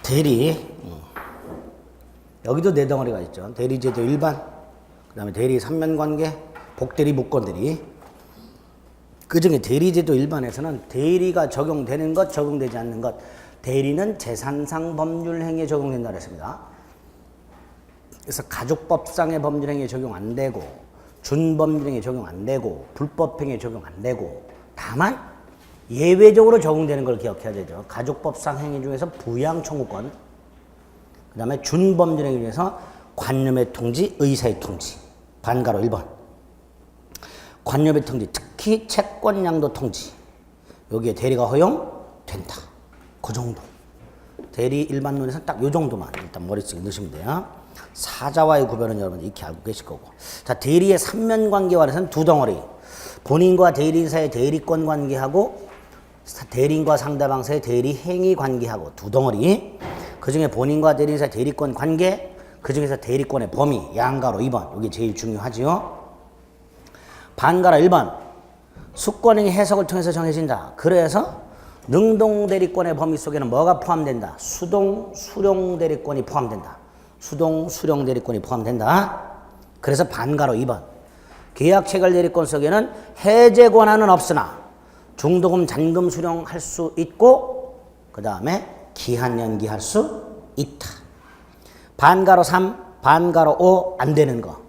대리, 여기도 네 덩어리가 있죠. 대리제도 일반, 그 다음에 대리 삼면관계, 복대리, 무권대리. 그 중에 대리제도 일반에서는 대리가 적용되는 것, 적용되지 않는 것. 대리는 재산상 법률행위에 적용된다 그랬습니다. 그래서 가족법상의 법률행위에 적용 안 되고, 준법률행위에 적용 안 되고, 불법행위에 적용 안 되고, 다만 예외적으로 적용되는 걸 기억해야 되죠. 가족법상 행위 중에서 부양 청구권, 그 다음에 준법률행위 중에서 관념의 통지, 의사의 통지. 반가로 1번. 관념의 통지, 특히 채권 양도 통지. 여기에 대리가 허용된다. 그 정도. 대리 일반론에서는 딱 요 정도만 일단 머릿속에 넣으시면 돼요. 사자와의 구별은 여러분 이렇게 알고 계실 거고. 자, 대리의 삼면관계와는 두 덩어리. 본인과 대리인 사이의 대리권 관계하고 대리인과 상대방 사이의 대리 행위 관계하고 두 덩어리. 그 중에 본인과 대리인 사이의 대리권 관계, 그 중에서 대리권의 범위, 양가로 2번. 이게 제일 중요하지요. 반가로 1번. 수권행위 해석을 통해서 정해진다. 그래서 능동대리권의 범위 속에는 뭐가 포함된다? 수동, 수령 대리권이 포함된다. 수동, 수령 대리권이 포함된다. 그래서 반가로 2번. 계약 체결 대리권 속에는 해제 권한은 없으나 중도금, 잔금 수령할 수 있고 그 다음에 기한 연기할 수 있다. 반가로 3, 반가로 5 안 되는 거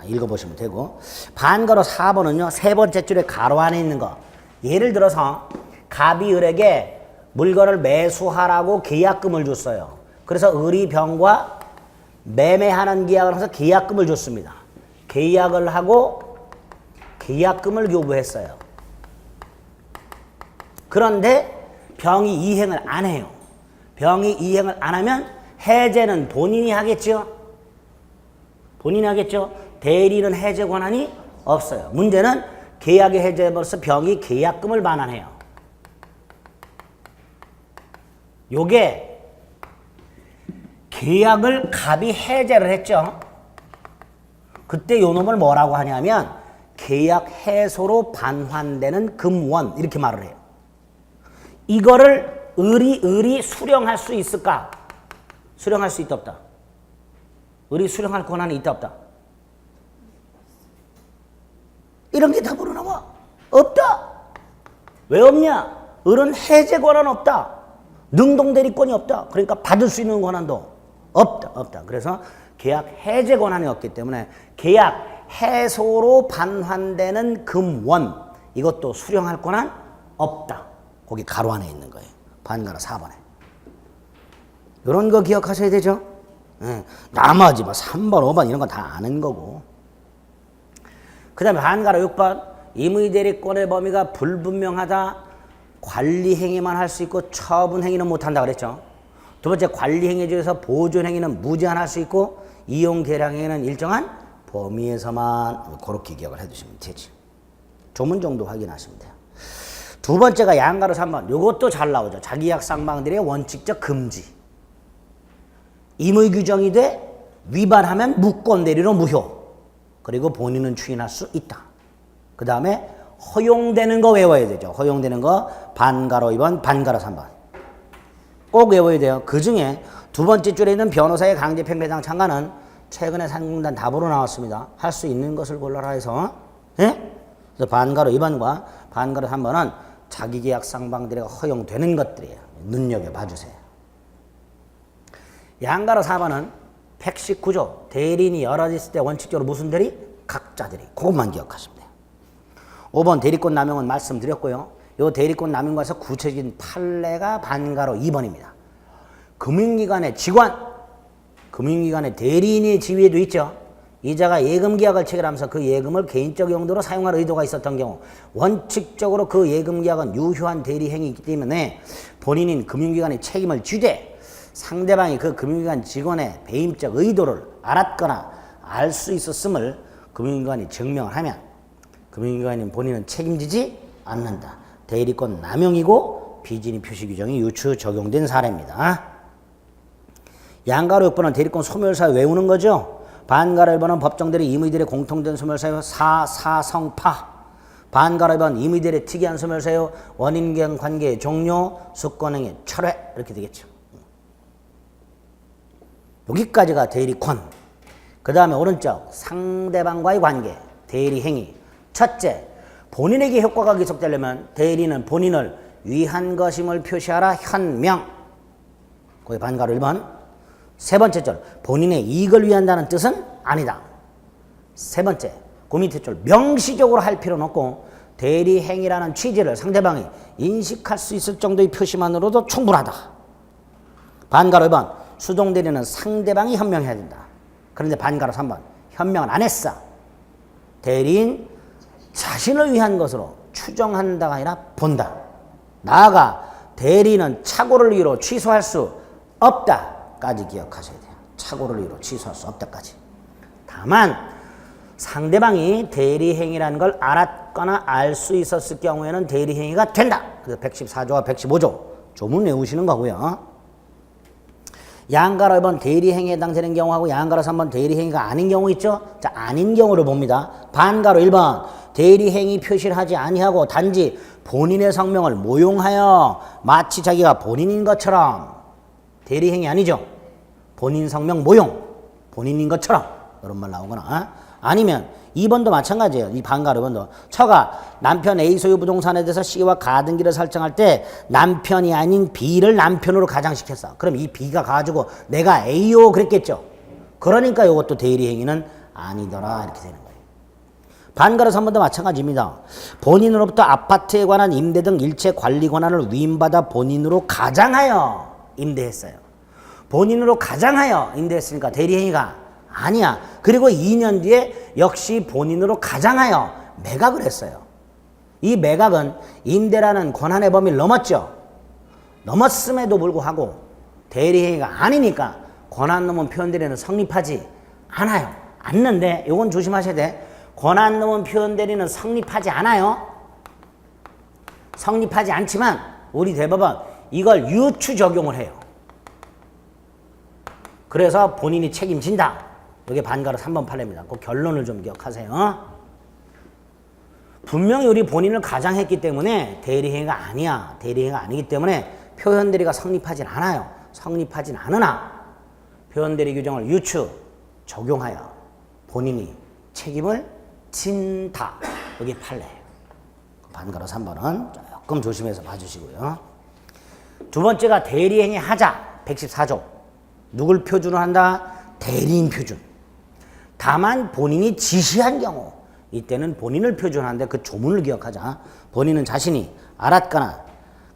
읽어보시면 되고, 반가로 4번은요 세 번째 줄에 가로 안에 있는 거. 예를 들어서 갑이 을에게 물건을 매수하라고 계약금을 줬어요. 그래서 을이 병과 매매하는 계약을 해서 계약금을 줬습니다. 계약을 하고 계약금을 요구했어요. 그런데 병이 이행을 안 해요. 병이 이행을 안 하면 해제는 본인이 하겠죠. 본인이 하겠죠. 대리는 해제 권한이 없어요. 문제는 계약의 해제에서 병이 계약금을 반환해요. 요게 계약을 갑이 해제를 했죠. 그때 요 놈을 뭐라고 하냐면 계약 해소로 반환되는 금원 이렇게 말을 해요. 이거를 을이 수령할 수 있을까? 수령할 수 있다 없다? 을이 수령할 권한이 있다 없다? 이런 게 다 물어나와. 없다. 왜 없냐? 을은 해제 권한 없다. 능동대리권이 없다. 그러니까 받을 수 있는 권한도 없다. 그래서 계약 해제 권한이 없기 때문에 계약 해소로 반환되는 금원 이것도 수령할 권한 없다. 거기 가로 안에 있는 거예요. 반가로 4번에. 이런 거 기억하셔야 되죠. 나머지 뭐 3번, 5번 이런 건 다 아는 거고. 그 다음에 반가로 6번. 임의대리권의 범위가 불분명하다. 관리행위만 할 수 있고 처분행위는 못한다 그랬죠. 두 번째 관리행위 중에서 보존행위는 무제한할 수 있고 이용계량행위는 일정한 범위에서만 그렇게 기억을 해두시면 되지. 조문 정도 확인하시면 돼요. 두 번째가 양가로 3번. 이것도 잘 나오죠. 자기약 쌍방들의 원칙적 금지. 임의 규정이 돼 위반하면 무권대리로 무효. 그리고 본인은 추인할 수 있다. 그 다음에 허용되는 거 외워야 되죠. 허용되는 거 반가로 2번, 반가로 3번. 꼭 외워야 돼요. 그 중에 두 번째 줄에 있는 변호사의 강제팽배당 참가는 최근에 상공단 답으로 나왔습니다. 할 수 있는 것을 골라라 해서. 예? 그래서 반가로 2번과 반가로 3번은 자기계약 쌍방들에게 허용되는 것들이에요. 눈여겨봐 주세요. 양가로 4번은 119조. 대리인이 여러 있을 때 원칙적으로 무슨 대리? 각자 대리. 그것만 기억하시면 돼요. 5번 대리권 남용은 말씀드렸고요. 이 대리권 남용과서 구체적인 판례가 반가로 2번입니다. 금융기관의 직원, 금융기관의 대리인의 지위에도 있죠. 이자가 예금계약을 체결하면서 그 예금을 개인적 용도로 사용할 의도가 있었던 경우 원칙적으로 그 예금계약은 유효한 대리행위이기 때문에 본인인 금융기관의 책임을 지되 상대방이 그 금융기관 직원의 배임적 의도를 알았거나 알 수 있었음을 금융기관이 증명을 하면 금융기관인 본인은 책임지지 않는다. 대리권 남용이고 비진입 표시 규정이 유추 적용된 사례입니다. 양가로 6번은 대리권 소멸사유 외우는 거죠. 반가로 1번은 법정대리 임의들의 공통된 소멸사유 사사성파. 반가로 1번 임의들의 특이한 소멸사유 원인경 관계의 종료, 수권행위 철회 이렇게 되겠죠. 여기까지가 대리권. 그 다음에 오른쪽 상대방과의 관계, 대리행위. 첫째, 본인에게 효과가 계속되려면 대리는 본인을 위한 것임을 표시하라. 현명. 거기 반가로 1번. 세 번째 줄, 본인의 이익을 위한다는 뜻은 아니다. 세 번째, 그 밑에 줄, 명시적으로 할 필요는 없고 대리행위라는 취지를 상대방이 인식할 수 있을 정도의 표시만으로도 충분하다. 반가로 2번, 수동대리는 상대방이 현명해야 된다. 그런데 반가로 3번, 현명은 안 했어. 대리인 자신을 위한 것으로 추정한다가 아니라 본다. 나아가 대리는 착오를 이유로 취소할 수 없다까지 기억하셔야 돼요. 착오를 이유로 취소할 수 없다까지. 다만 상대방이 대리행위라는 걸 알았거나 알 수 있었을 경우에는 대리행위가 된다. 그래서 114조와 115조 조문 외우시는 거고요. 양가로 2번 대리행위에 해당되는 경우하고 양가로 3번 대리행위가 아닌 경우 있죠. 자, 아닌 경우를 봅니다. 반가로 1번 대리행위 표시를 하지 아니하고 단지 본인의 성명을 모용하여 마치 자기가 본인인 것처럼. 대리행위 아니죠. 본인 성명 모용, 본인인 것처럼 이런 말 나오거나. 아니면 2번도 마찬가지예요. 이 반가로 2번도 처가 남편 A 소유 부동산에 대해서 C와 가등기를 설정할 때 남편이 아닌 B를 남편으로 가장시켰어. 그럼 이 B가 가지고 내가 A요 그랬겠죠. 그러니까 이것도 대리행위는 아니더라 이렇게 되는 거예요. 반가로 3번도 마찬가지입니다. 본인으로부터 아파트에 관한 임대 등 일체 관리 권한을 위임받아 본인으로 가장하여 임대했어요. 본인으로 가장하여 임대했으니까 대리행위가 아니야. 그리고 2년 뒤에 역시 본인으로 가장하여 매각을 했어요. 이 매각은 임대라는 권한의 범위를 넘었죠. 넘었음에도 불구하고 대리행위가 아니니까 권한 넘은 표현대리는 성립하지 않아요. 않는데 이건 조심하셔야 돼. 권한 넘은 표현대리는 성립하지 않아요. 성립하지 않지만 우리 대법원 이걸 유추 적용을 해요. 그래서 본인이 책임진다. 이게 반가로 3번 판례입니다. 그 결론을 좀 기억하세요. 분명히 우리 본인을 가장했기 때문에 대리행위가 아니야. 대리행위가 아니기 때문에 표현대리가 성립하진 않아요. 성립하진 않으나 표현대리 규정을 유추 적용하여 본인이 책임을 진다. 이게 판례예요. 반가로 3번은 조금 조심해서 봐주시고요. 두 번째가 대리행위 하자. 114조. 누굴 표준으로 한다? 대리인 표준. 다만 본인이 지시한 경우 이때는 본인을 표준하는데 그 조문을 기억하자. 본인은 자신이 알았거나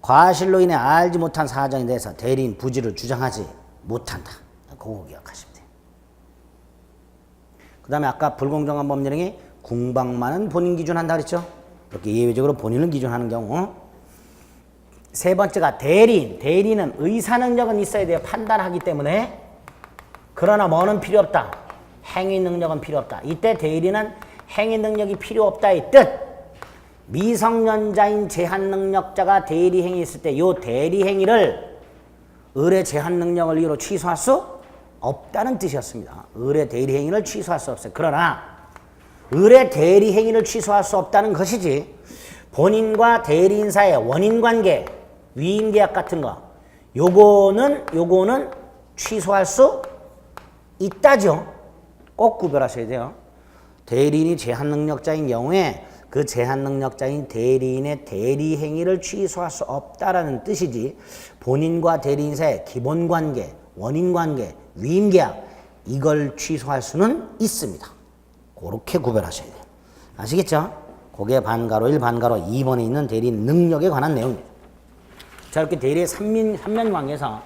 과실로 인해 알지 못한 사정에 대해서 대리인 부지를 주장하지 못한다. 그거 기억하시면 돼요. 그 다음에 아까 불공정한 법률행위 궁방만은 본인 기준한다 그랬죠. 이렇게 예외적으로 본인을 기준하는 경우. 세 번째가 대리인. 대리인은 의사능력은 있어야 돼요. 판단하기 때문에. 그러나 뭐는 필요 없다. 행위능력은 필요 없다. 이때 대리인은 행위능력이 필요 없다의 뜻. 미성년자인 제한능력자가 대리행위 있을 때 이 대리행위를 의뢰 제한능력을 이유로 취소할 수 없다는 뜻이었습니다. 의뢰 대리행위를 취소할 수 없어요. 그러나 의뢰 대리행위를 취소할 수 없다는 것이지 본인과 대리인 사이의 원인관계, 위임계약 같은 거 요거는 취소할 수 있다죠. 꼭 구별하셔야 돼요. 대리인이 제한능력자인 경우에 그 제한능력자인 대리인의 대리행위를 취소할 수 없다라는 뜻이지 본인과 대리인 사이의 기본관계, 원인관계, 위임계약 이걸 취소할 수는 있습니다. 그렇게 구별하셔야 돼요. 아시겠죠? 그게 반가로 1, 반가로 2번에 있는 대리인 능력에 관한 내용입니다. 자, 이렇게 대리의 삼면관계에서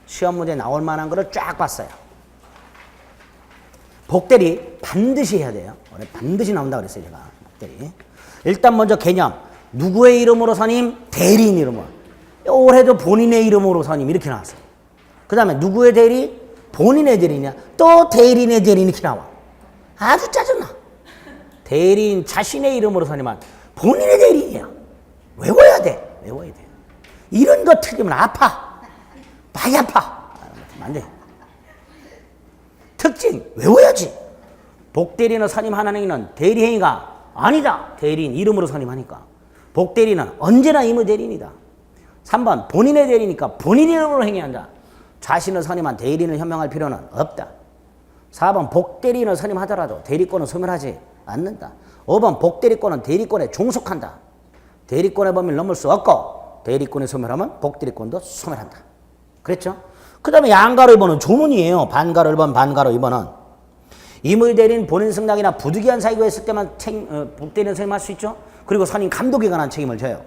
시험 문제 나올 만한 거를 쫙 봤어요. 복대리 반드시 해야 돼요. 반드시 나온다고 그랬어요, 제가. 복대리. 일단 먼저 개념. 누구의 이름으로 선임? 대리인 이름으로. 올해도 본인의 이름으로 선임. 이렇게 나왔어요. 그 다음에 누구의 대리? 본인의 대리냐? 또 대리인의 대리인 이렇게 나와. 아주 짜증나. 대리인 자신의 이름으로 선임한 본인의 대리인이야. 외워야 돼. 외워야 돼. 이런 거 틀리면 아파. 많이 아파. 안 돼. 특징 외워야지. 복대리인을 선임하는 행위는 대리행위가 아니다. 대리인 이름으로 선임하니까. 복대리인은 언제나 임의 대리인이다. 3번 본인의 대리니까 본인 이름으로 행위한다. 자신을 선임한 대리인을 현명할 필요는 없다. 4번 복대리인을 선임하더라도 대리권은 소멸하지 않는다. 5번 복대리권은 대리권에 종속한다. 대리권의 범위를 넘을 수 없고 대리권이 소멸하면 복대리권도 소멸한다. 그랬죠? 그 다음에 양가로 2번은 조문이에요. 반가로 1번, 반가로 2번은 임의대리인 본인 승낙이나 부득이한 사유가 있을 때만 복대리인 선임할 수 있죠. 그리고 선임 감독에 관한 책임을 져요.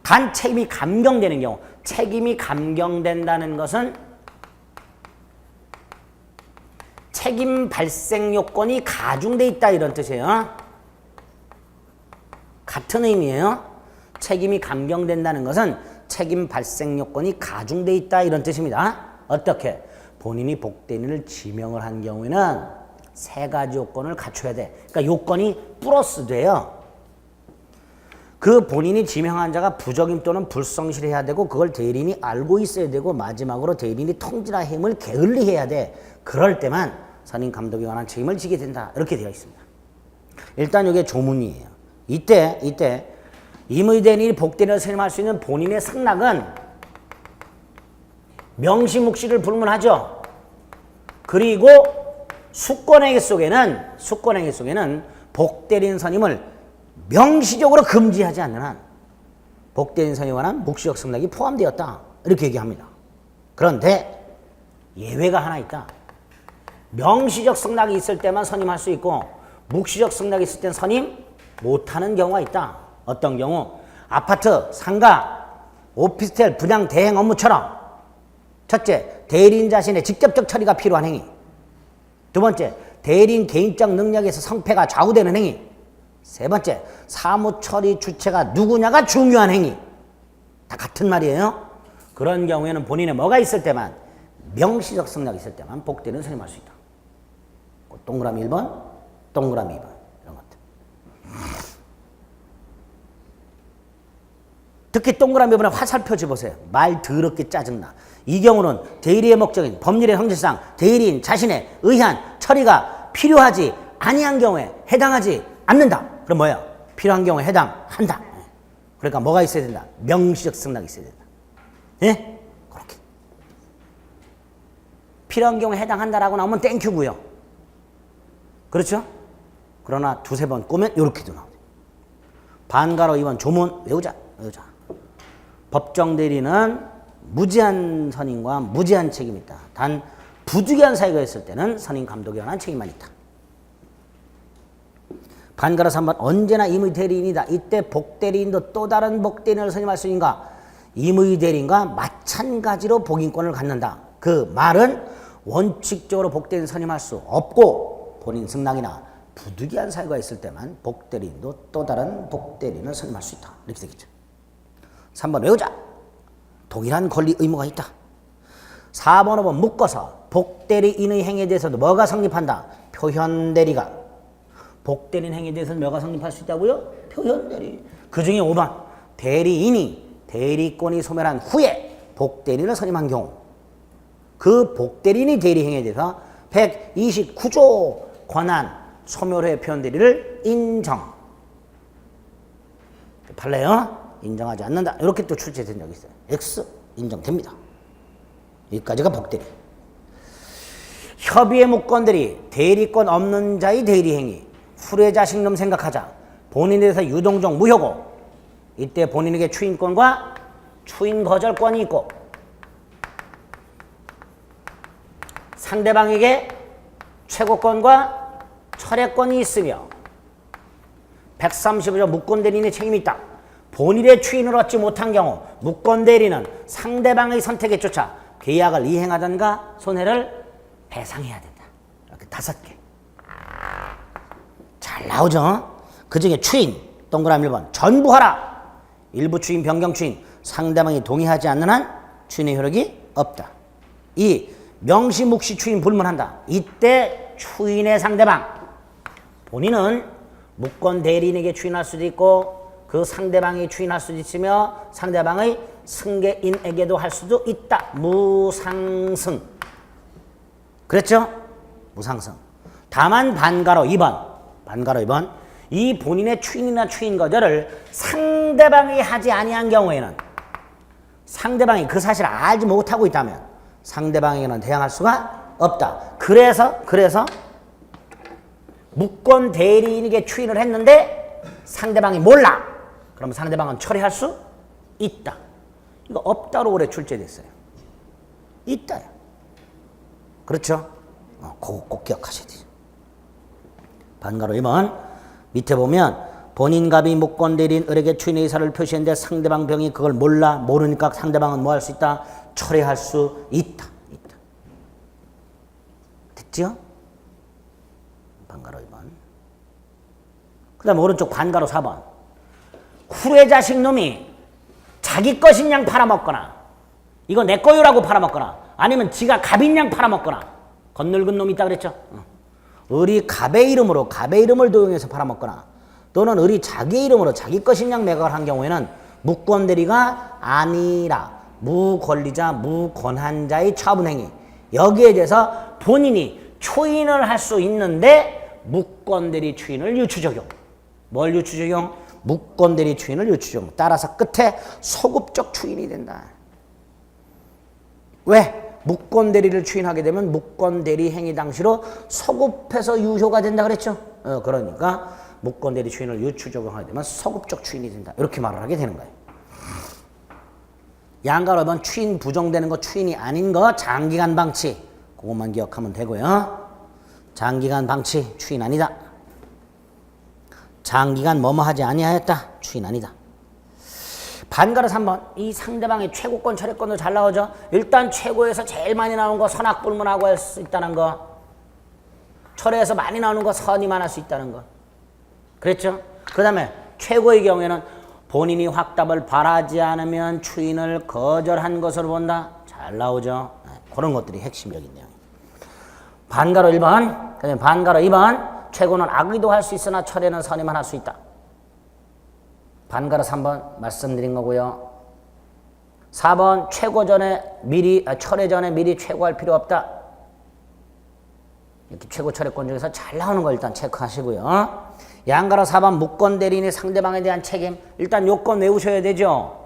단 책임이 감경되는 경우, 책임이 감경된다는 것은 책임 발생 요건이 가중돼 있다 이런 뜻이에요. 같은 의미예요. 책임이 감경된다는 것은 책임 발생 요건이 가중돼 있다 이런 뜻입니다. 어떻게? 본인이 복대리인을 지명을 한 경우에는 세 가지 요건을 갖춰야 돼. 그러니까 요건이 플러스 돼요. 그 본인이 지명한 자가 부적임 또는 불성실해야 되고 그걸 대리인이 알고 있어야 되고 마지막으로 대리인이 통지나 해임을 게을리해야 돼. 그럴 때만 선임 감독에 관한 책임을 지게 된다. 이렇게 되어 있습니다. 일단 이게 조문이에요. 이때 임의대리인이 복대리인을 선임할 수 있는 본인의 승낙은 명시묵시를 불문하죠. 그리고 수권행위 속에는 복대리인 선임을 명시적으로 금지하지 않는 한 복대리인 선임에 관한 묵시적 승낙이 포함되었다. 이렇게 얘기합니다. 그런데 예외가 하나 있다. 명시적 승낙이 있을 때만 선임할 수 있고 묵시적 승낙이 있을 땐 선임 못하는 경우가 있다. 어떤 경우? 아파트, 상가, 오피스텔 분양 대행 업무처럼 첫째, 대리인 자신의 직접적 처리가 필요한 행위. 두 번째, 대리인 개인적 능력에서 성패가 좌우되는 행위. 세 번째, 사무 처리 주체가 누구냐가 중요한 행위. 다 같은 말이에요. 그런 경우에는 본인에 뭐가 있을 때만, 명시적 승낙이 있을 때만 복대리인을 선임할 수 있다. 동그라미 1번, 동그라미 2번 이런 것들. 특히 동그라미 2번에 화살표 집어보세요. 말 더럽게 짜증나. 이 경우는 대리의 목적인 법률의 성질상 대리인 자신의 의한 처리가 필요하지 아니한 경우에 해당하지 않는다. 그럼 뭐야? 필요한 경우에 해당한다. 그러니까 뭐가 있어야 된다? 명시적 승낙이 있어야 된다. 예? 그렇게. 필요한 경우에 해당한다라고 나오면 땡큐고요. 그렇죠? 그러나 두세 번 꼬면 이렇게도 나오죠. 반가로 2번 조문 외우자. 법정 대리는 무제한 선임과 무제한 책임이 있다. 단 부득이한 사유가 있을 때는 선임 감독에 관한 책임만 있다. 반가로 3번 언제나 임의 대리인이다. 이때 복대리인도 또 다른 복대리인을 선임할 수 있는가? 임의 대리인과 마찬가지로 복인권을 갖는다. 그 말은 원칙적으로 복대리인 선임할 수 없고 본인 승낙이나 부득이한 사유가 있을 때만 복대리인도 또 다른 복대리인을 선임할 수 있다. 이렇게 되겠죠. 3번 외우자. 동일한 권리 의무가 있다. 4번 5번 묶어서 복대리인의 행위에 대해서도 뭐가 성립한다? 표현대리가. 복대리인 행위에 대해서는 뭐가 성립할 수 있다고요? 표현대리. 그 중에 5번 대리인이 대리권이 소멸한 후에 복대리인을 선임한 경우 그 복대리인이 대리 행위에 대해서 129조 권한 소멸 표현대리를 인정. 판례요? 인정하지 않는다. 이렇게 또 출제된 적이 있어요. X 인정됩니다. 여기까지가 복대리. 협의의 무건들이 대리권 없는 자의 대리행위. 후레자식놈 생각하자. 본인에 대해서 유동적 무효고 이때 본인에게 추인권과 추인거절권이 있고 상대방에게 최고권과 철회권이 있으며 135조 무권대리인의 책임이 있다. 본인의 추인을 얻지 못한 경우 무권대리는 상대방의 선택에 쫓아 계약을 이행하든가 손해를 배상해야 된다. 이렇게 5개. 잘 나오죠? 그 중에 추인, 동그라미 1번 전부 하라. 일부 추인, 변경 추인, 상대방이 동의하지 않는 한 추인의 효력이 없다. 2. 명시, 묵시 추인 불문한다. 이때 추인의 상대방, 본인은 무권 대리인에게 추인할 수도 있고 그 상대방이 추인할 수도 있으며 상대방의 승계인에게도 할 수도 있다. 무상승. 그랬죠? 무상승. 다만 반가로 2번 이 본인의 추인이나 추인 거절을 상대방이 하지 아니한 경우에는 상대방이 그 사실을 알지 못하고 있다면 상대방에게는 대항할 수가 없다. 그래서 무권 대리인에게 추인을 했는데 상대방이 몰라. 그러면 상대방은 처리할 수 있다. 이거 없다로 오래 출제됐어요. 있다. 그렇죠? 그거 꼭 기억하셔야 돼요. 반가로 2번 밑에 보면 본인 갑이 무권 대리인 을에게 추인의 의사를 표시했는데 상대방 병이 그걸 모르니까 상대방은 뭐 할 수 있다? 처리할 수 있다. 됐죠? 반가로 2번. 그 다음에 오른쪽 반가로 4번. 후레자식 놈이 자기 것인 양 팔아먹거나 이거 내 거요라고 팔아먹거나 아니면 지가 갑인 양 팔아먹거나 겉늙은 놈이 있다 그랬죠? 을이 갑의 이름을 도용해서 팔아먹거나 또는 을이 자기 이름으로 자기 것인 양 매각을 한 경우에는 무권 대리가 아니라 무권리자 무권한자의 처분행위 여기에 대해서 본인이 추인을 할 수 있는데 무권 대리 추인을 유추적용. 뭘 유추적용? 무권 대리 추인을 유추적용. 따라서 끝에 소급적 추인이 된다. 왜? 무권 대리를 추인하게 되면 무권 대리 행위 당시로 소급해서 유효가 된다 그랬죠? 그러니까 무권 대리 추인을 유추 적용하게 되면 소급적 추인이 된다. 이렇게 말을 하게 되는 거예요. 양가로 보면 추인 부정되는 거, 추인이 아닌 거, 장기간 방치. 그것만 기억하면 되고요. 장기간 방치, 추인 아니다. 장기간 뭐뭐 하지 아니하였다. 추인 아니다. 반가로 3번. 이 상대방의 최고권, 철회권도 잘 나오죠. 일단 최고에서 제일 많이 나오는 거 선악불문하고 할 수 있다는 거. 철회에서 많이 나오는 거 선이만 할 수 있다는 거. 그랬죠? 그 다음에 최고의 경우에는 본인이 확답을 바라지 않으면 추인을 거절한 것으로 본다. 잘 나오죠? 그런 것들이 핵심적인 내용입니다. 반가로 1번. 그 다음에 반가로 2번. 최고는 악의도 할 수 있으나 철회는 선이만 할 수 있다. 반가로 3번 말씀드린 거고요. 4번 최고 전에 철회 전에 미리 최고할 필요 없다. 이렇게 최고 철회권 중에서 잘 나오는 거 일단 체크하시고요. 양가로 4번 무권 대리인의 상대방에 대한 책임. 일단 요건 외우셔야 되죠.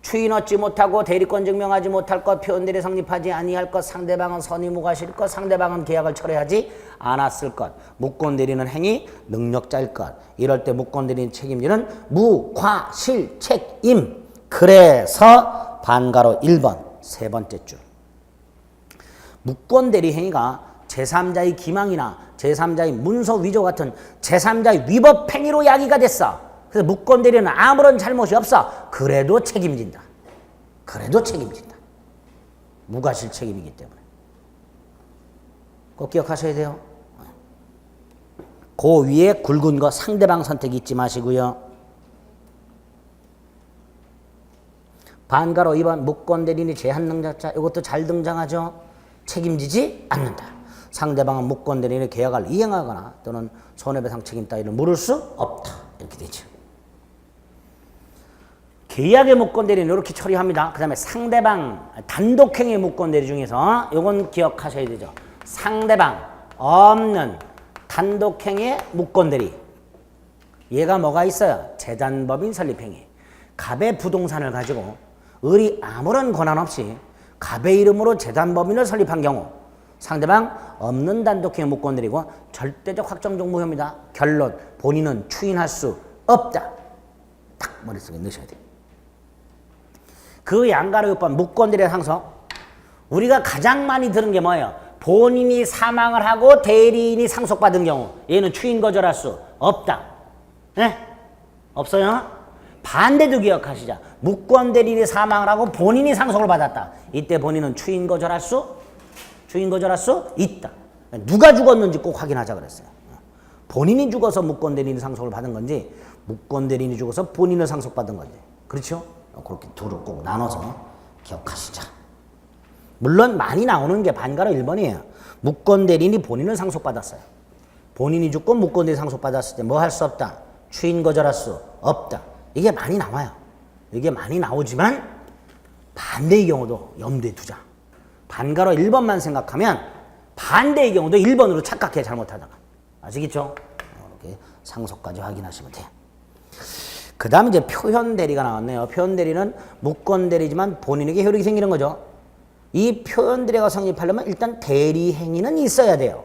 추인 얻지 못하고 대리권 증명하지 못할 것, 표현대리 성립하지 아니할 것, 상대방은 선의무과실 것, 상대방은 계약을 철회하지 않았을 것, 무권 대리는 행위 능력자일 것. 이럴 때 무권 대리인 책임지는 무과실책임. 그래서 반가로 1번 세 번째 줄. 무권 대리 행위가 제3자의 기망이나 제3자의 문서 위조 같은 제3자의 위법 행위로 야기가 됐어. 그래서 무권 대리는 아무런 잘못이 없어. 그래도 책임진다. 무과실 책임이기 때문에. 꼭 기억하셔야 돼요. 그 위에 굵은 거 상대방 선택 잊지 마시고요. 반가로 2번 무권 대리인이 제한능력자. 이것도 잘 등장하죠. 책임지지 않는다. 상대방은 무권 대리인의 계약을 이행하거나 또는 손해배상 책임 따위를 물을 수 없다. 이렇게 되죠. 계약의 무권 대리는 이렇게 처리합니다. 그 다음에 상대방 단독행위 무권 대리 중에서 이건 기억하셔야 되죠. 상대방 없는 단독행위의 무권 대리. 얘가 뭐가 있어요? 재단법인 설립행위. 갑의 부동산을 가지고 을이 아무런 권한 없이 갑의 이름으로 재단법인을 설립한 경우 상대방 없는 단독행위 무권 대리고 절대적 확정적 무효입니다. 결론 본인은 추인할 수 없다. 딱 머릿속에 넣으셔야 돼요. 그 양가로 6번 무권 대리의 상속. 우리가 가장 많이 들은 게 뭐예요? 본인이 사망을 하고 대리인이 상속받은 경우 얘는 추인 거절할 수 없다. 네? 없어요? 반대도 기억하시자. 무권 대리인이 사망을 하고 본인이 상속을 받았다. 이때 본인은 추인 거절할 수 있다. 누가 죽었는지 꼭 확인하자 그랬어요. 본인이 죽어서 무권 대리인이 상속을 받은 건지 무권 대리인이 죽어서 본인을 상속받은 건지. 그렇죠? 그렇게 둘을 꼭 나눠서 기억하시자. 물론 많이 나오는 게 반가로 1번이에요. 무권 대리인이 본인을 상속받았어요. 본인이 죽고 무권 대리인이 상속받았을 때 뭐 할 수 없다. 추인 거절할 수 없다. 이게 많이 나와요. 이게 많이 나오지만 반대의 경우도 염두에 두자. 반가로 1번만 생각하면 반대의 경우도 1번으로 착각해 잘못하다가. 아시겠죠? 이렇게 상속까지 확인하시면 돼요. 그 다음에 이제 표현 대리가 나왔네요. 표현 대리는 무권 대리지만 본인에게 효력이 생기는 거죠. 이 표현대리가 성립하려면 일단 대리행위는 있어야 돼요.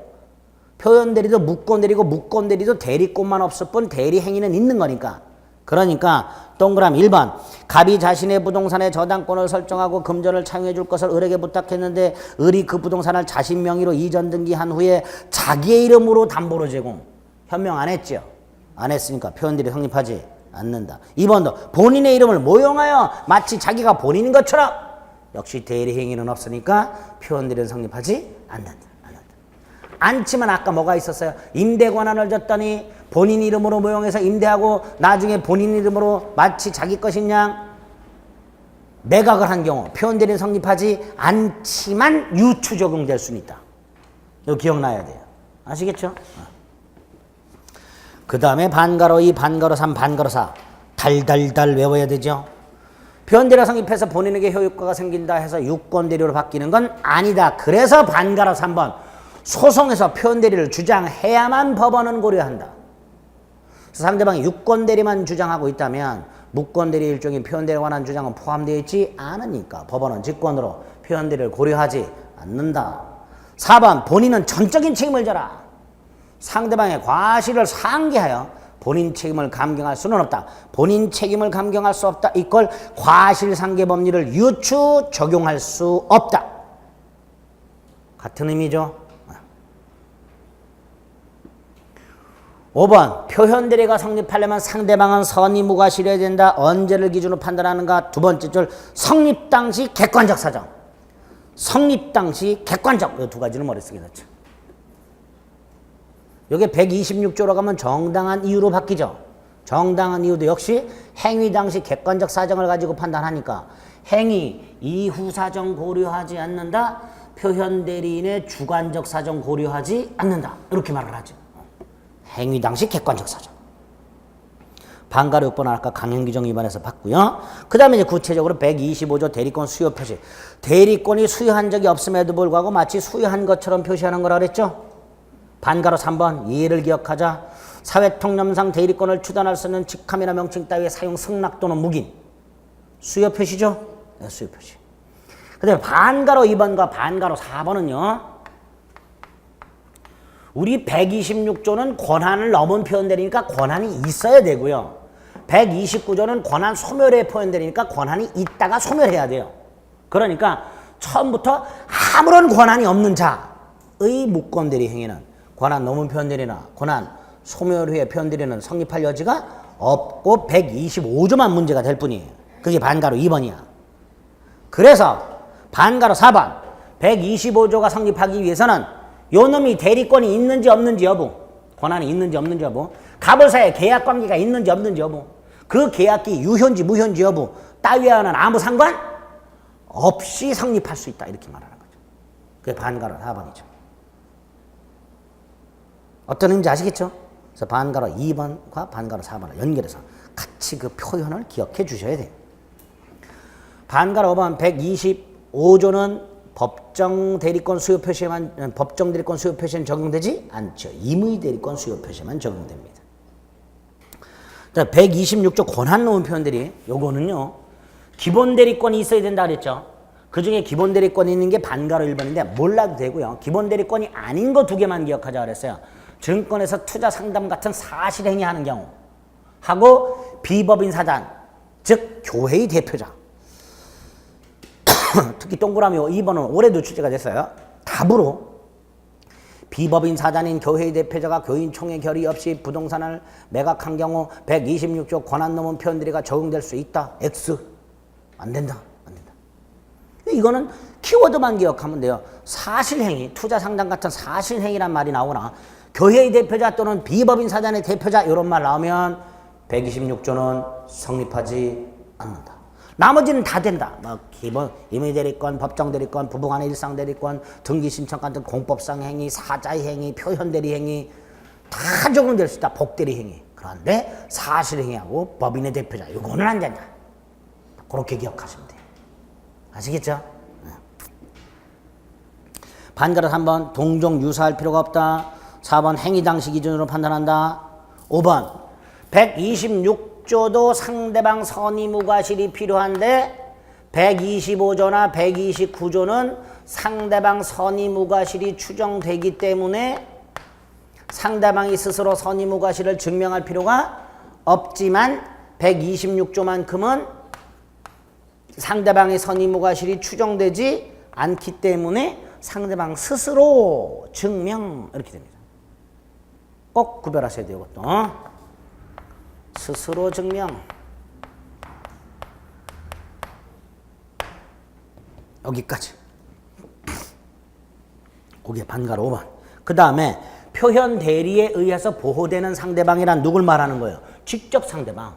표현대리도 무권대리고 무권대리도 대리권만 없을 뿐 대리행위는 있는 거니까. 그러니까 동그라미 1번 갑이 자신의 부동산의 저당권을 설정하고 금전을 차용해 줄 것을 을에게 부탁했는데 을이 그 부동산을 자신 명의로 이전 등기한 후에 자기의 이름으로 담보로 제공. 현명 안 했죠? 안 했으니까 표현대리 성립하지 않는다. 2번도 본인의 이름을 모용하여 마치 자기가 본인인 것처럼 역시 대리행위는 없으니까 표현대리는 성립하지 않는다. 않지만 아까 뭐가 있었어요? 임대 권한을 줬더니 본인 이름으로 모용해서 임대하고 나중에 본인 이름으로 마치 자기 것인 양 매각을 한 경우 표현대리는 성립하지 않지만 유추 적용될 수는 있다. 이거 기억나야 돼요. 아시겠죠? 그 다음에 반가로 2, 반가로 3, 반가로 4 달달달 외워야 되죠. 표현대리가 성립해서 본인에게 효력과가 생긴다 해서 유권대리로 바뀌는 건 아니다. 그래서 반가로 3번 소송에서 표현대리를 주장해야만 법원은 고려한다. 그래서 상대방이 유권대리만 주장하고 있다면 무권대리 일종인 표현대리에 관한 주장은 포함되어 있지 않으니까 법원은 직권으로 표현대리를 고려하지 않는다. 4번 본인은 전적인 책임을 져라. 상대방의 과실을 상기하여 본인 책임을 감경할 수는 없다. 본인 책임을 감경할 수 없다. 이걸 과실상계 법리를 유추 적용할 수 없다. 같은 의미죠. 5번 표현대리가 성립하려면 상대방은 선의무과실해야 된다. 언제를 기준으로 판단하는가. 두 번째 줄 성립 당시 객관적 사정. 성립 당시 객관적. 이 두 가지를 머릿속에 넣죠. 이게 126조로 가면 정당한 이유로 바뀌죠. 정당한 이유도 역시 행위 당시 객관적 사정을 가지고 판단하니까 행위 이후 사정 고려하지 않는다. 표현대리인의 주관적 사정 고려하지 않는다. 이렇게 말을 하죠. 행위 당시 객관적 사정. 반가로 6번 아까 강행규정 위반해서 봤고요. 그 다음에 이제 구체적으로 125조 대리권 수요 표시. 대리권이 수요한 적이 없음에도 불구하고 마치 수요한 것처럼 표시하는 거라 그랬죠. 반가로 3번 예를 기억하자. 사회통념상 대리권을 추단할 수 있는 직함이나 명칭 따위의 사용 승낙 또는 묵인. 수요 표시죠. 네, 수요 표시. 그 다음에 반가로 2번과 반가로 4번은요. 우리 126조는 권한을 넘은 표현대리니까 권한이 있어야 되고요. 129조는 권한 소멸의 표현대리니까 권한이 있다가 소멸해야 돼요. 그러니까 처음부터 아무런 권한이 없는 자의 무권대리 행위는 권한 넘은 표현대리나 권한 소멸 후의 표현대리는 성립할 여지가 없고 125조만 문제가 될 뿐이에요. 그게 반가로 2번이야. 그래서 반가로 4번 125조가 성립하기 위해서는 요 놈이 대리권이 있는지 없는지 여부, 권한이 있는지 없는지 여부, 갑을사의 계약관계가 있는지 없는지 여부, 그 계약이 유효인지 무효인지 여부 따위와는 아무 상관 없이 성립할 수 있다. 이렇게 말하는 거죠. 그게 반가로 4번이죠. 어떤 의미인지 아시겠죠? 그래서 반가로 2번과 반가로 4번을 연결해서 같이 그 표현을 기억해 주셔야 돼요. 반가로 5번 125조는 법정 대리권 수요 표시에만 법정 대리권 수요 표시는 적용되지 않죠. 임의 대리권 수요 표시만 적용됩니다. 자, 126조 권한 놓은 표현들이 요거는요. 기본 대리권이 있어야 된다 그랬죠. 그중에 기본 대리권이 있는 게 반가로 1번인데 몰라도 되고요. 기본 대리권이 아닌 거 두 개만 기억하자 그랬어요. 증권에서 투자 상담 같은 사실 행위하는 경우 하고 비법인 사단 즉 교회의 대표자. 특히 동그라미 2번은 올해도 출제가 됐어요. 답으로 비법인 사단인 교회의 대표자가 교인총회 결의 없이 부동산을 매각한 경우 126조 권한 넘은 표현들이가 적용될 수 있다. X. 안 된다. 안 된다. 이거는 키워드만 기억하면 돼요. 사실행위, 투자 상담 같은 사실행위란 말이 나오거나 교회의 대표자 또는 비법인 사단의 대표자 이런 말 나오면 126조는 성립하지 않는다. 나머지는 다 된다. 뭐 기본 임의대리권, 법정대리권, 부부간의 일상대리권, 등기신청 같은 공법상 행위, 사자의 행위, 표현대리 행위 다 적용될 수 있다. 복대리 행위. 그런데 사실행위하고 법인의 대표자 이거는 안 된다. 그렇게 기억하시면 돼요. 아시겠죠? 네. 반가로 3번 동종 유사할 필요가 없다. 4번 행위 당시 기준으로 판단한다. 5번 126조도 상대방 선의무과실이 필요한데 125조나 129조는 상대방 선의무과실이 추정되기 때문에 상대방이 스스로 선의무과실을 증명할 필요가 없지만 126조만큼은 상대방의 선의무과실이 추정되지 않기 때문에 상대방 스스로 증명 이렇게 됩니다. 꼭 구별하셔야 돼요. 이것도 스스로 증명. 여기까지. 그게 반가로 5번. 그 다음에 표현 대리에 의해서 보호되는 상대방이란 누굴 말하는 거예요? 직접 상대방.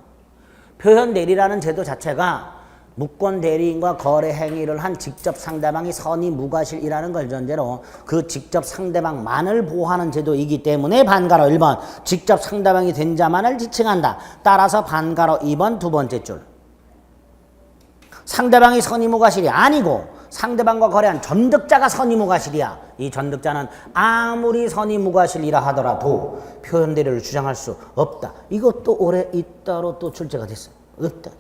표현 대리라는 제도 자체가 무권 대리인과 거래 행위를 한 직접 상대방이 선의 무과실이라는 걸 전제로 그 직접 상대방만을 보호하는 제도이기 때문에 반가로 1번 직접 상대방이 된 자만을 지칭한다. 따라서 반가로 2번 두 번째 줄. 상대방이 선의 무과실이 아니고 상대방과 거래한 전득자가 선의 무과실이야. 이 전득자는 아무리 선의 무과실이라 하더라도 표현 대리를 주장할 수 없다. 이것도 올해 잇따로 또 출제가 됐어요. 있다.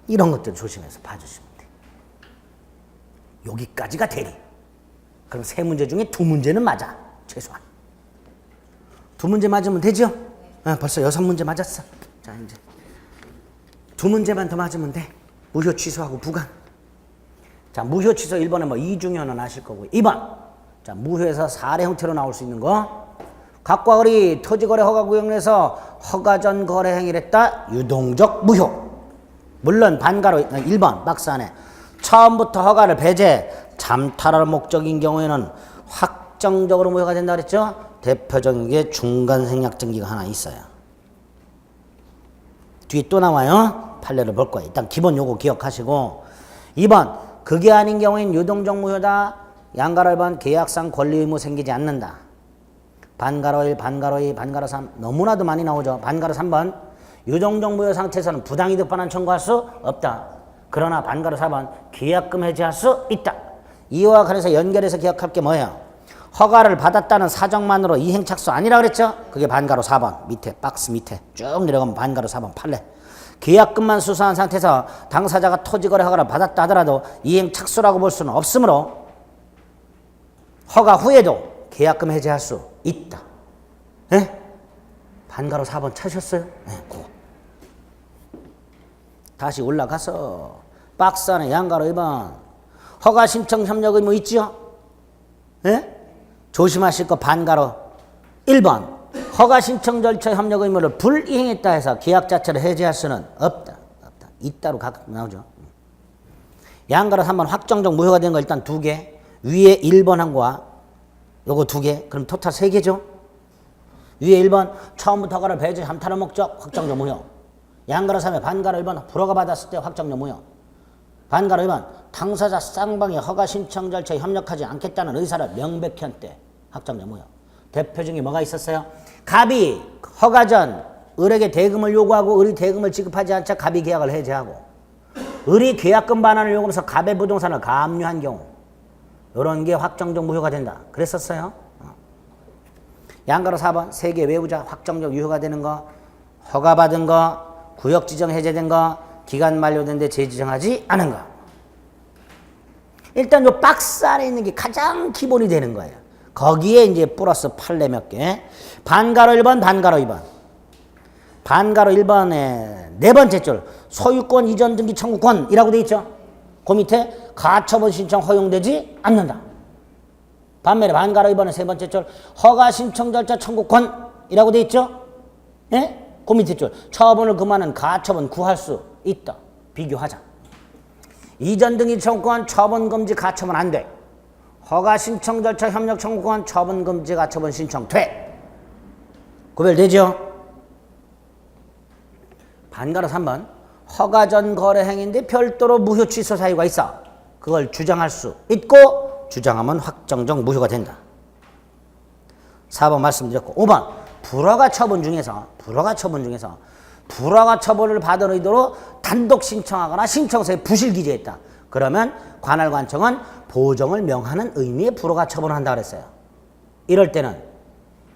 이런 것들 조심해서 봐주시면 돼요. 여기까지가 대리. 그럼 세 문제 중에 두 문제는 맞아. 최소한. 두 문제 맞으면 되죠? 벌써 6문제 맞았어. 자, 이제 두 문제만 더 맞으면 돼. 무효 취소하고 부관. 자, 무효 취소 1번에 뭐 이중현은 아실 거고 2번. 자, 무효에서 사례 형태로 나올 수 있는 거. 각과 을이 토지거래 허가구역내에서 허가 전 거래 행위를 했다. 유동적 무효. 물론 반가로 1번 박스 안에 처음부터 허가를 배제, 잠탈할 목적인 경우에는 확정적으로 무효가 된다 그랬죠? 대표적인 게 중간생략증기가 하나 있어요. 뒤에 또 나와요. 판례를 볼 거예요. 일단 기본 요거 기억하시고 2번 그게 아닌 경우엔 유동적 무효다. 양가로 1번 계약상 권리 의무 생기지 않는다. 반가로 1, 반가로 2, 반가로 3 너무나도 많이 나오죠. 반가로 3번 유동적 무효 상태에서는 부당이득 반환 청구할 수 없다. 그러나 반가로 4번 계약금 해지할 수 있다. 이와 관해서 연결해서 기억할 게 뭐예요? 허가를 받았다는 사정만으로 이행 착수 아니라 그랬죠? 그게 반가로 4번 밑에 박스 밑에 쭉 내려가면 반가로 4번 판례. 계약금만 수수한 상태에서 당사자가 토지거래 허가를 받았다 하더라도 이행 착수라고 볼 수는 없으므로 허가 후에도 계약금 해지할 수 있다. 네? 반가로 4번 찾으셨어요? 네, 그거. 다시 올라가서 박스 안에 양가로 1번 허가 신청 협력 의무 있죠? 네? 조심하실 거 반가로 1번 허가 신청 절차 협력 의무를 불이행했다 해서 계약 자체를 해지할 수는 없다. 이따로 가끔 나오죠. 양가로 3번 확정적 무효가 된 거 일단 2개. 위에 1번 한 거와 요거 2개. 그럼 토탈 3개죠. 위에 1번 처음부터 허가를 배제 잠탈할 목적 확정적 무효. 양가로 3에 반가로 1번 불허가 받았을 때 확정적 무효. 반가로 2번 당사자 쌍방이 허가 신청 절차에 협력하지 않겠다는 의사를 명백히 한 때 확정적 무효. 대표 중에 뭐가 있었어요? 갑이 허가 전 을에게 대금을 요구하고 을이 대금을 지급하지 않자 갑이 계약을 해제하고 을이 계약금 반환을 요구하면서 갑의 부동산을 감유한 경우 이런 게 확정적 무효가 된다. 그랬었어요. 양가로 4번 3개 외우자. 확정적 유효가 되는 거, 허가받은 거, 구역 지정 해제된 거, 기간 만료된 데 재지정하지 않은 거. 일단 요 박스 안에 있는 게 가장 기본이 되는 거예요. 거기에 이제 플러스 판례 몇 개. 반가로 1번, 반가로 2번. 반가로 1번에 네 번째 줄 소유권 이전 등기 청구권이라고 돼 있죠. 그 밑에 가처분 신청 허용되지 않는다. 반면에 반가로 2번에 세 번째 줄 허가 신청 절차 청구권이라고 돼 있죠. 예? 그 밑에 줄 처분을 금하는 가처분 구할 수 있다. 비교하자. 이전 등기 청구권 처분 금지 가처분 안 돼. 허가 신청 절차 협력 청구권 처분 금지 가처분 신청 돼. 구별되죠? 반가로 3번 허가 전 거래 행위인데 별도로 무효 취소 사유가 있어. 그걸 주장할 수 있고 주장하면 확정적 무효가 된다. 4번 말씀드렸고 5번 불허가 처분 중에서 불허가 처분을 받은 의도로 단독 신청하거나 신청서에 부실 기재했다. 그러면 관할관청은 보정을 명하는 의미의 불허가 처분을 한다 그랬어요. 이럴 때는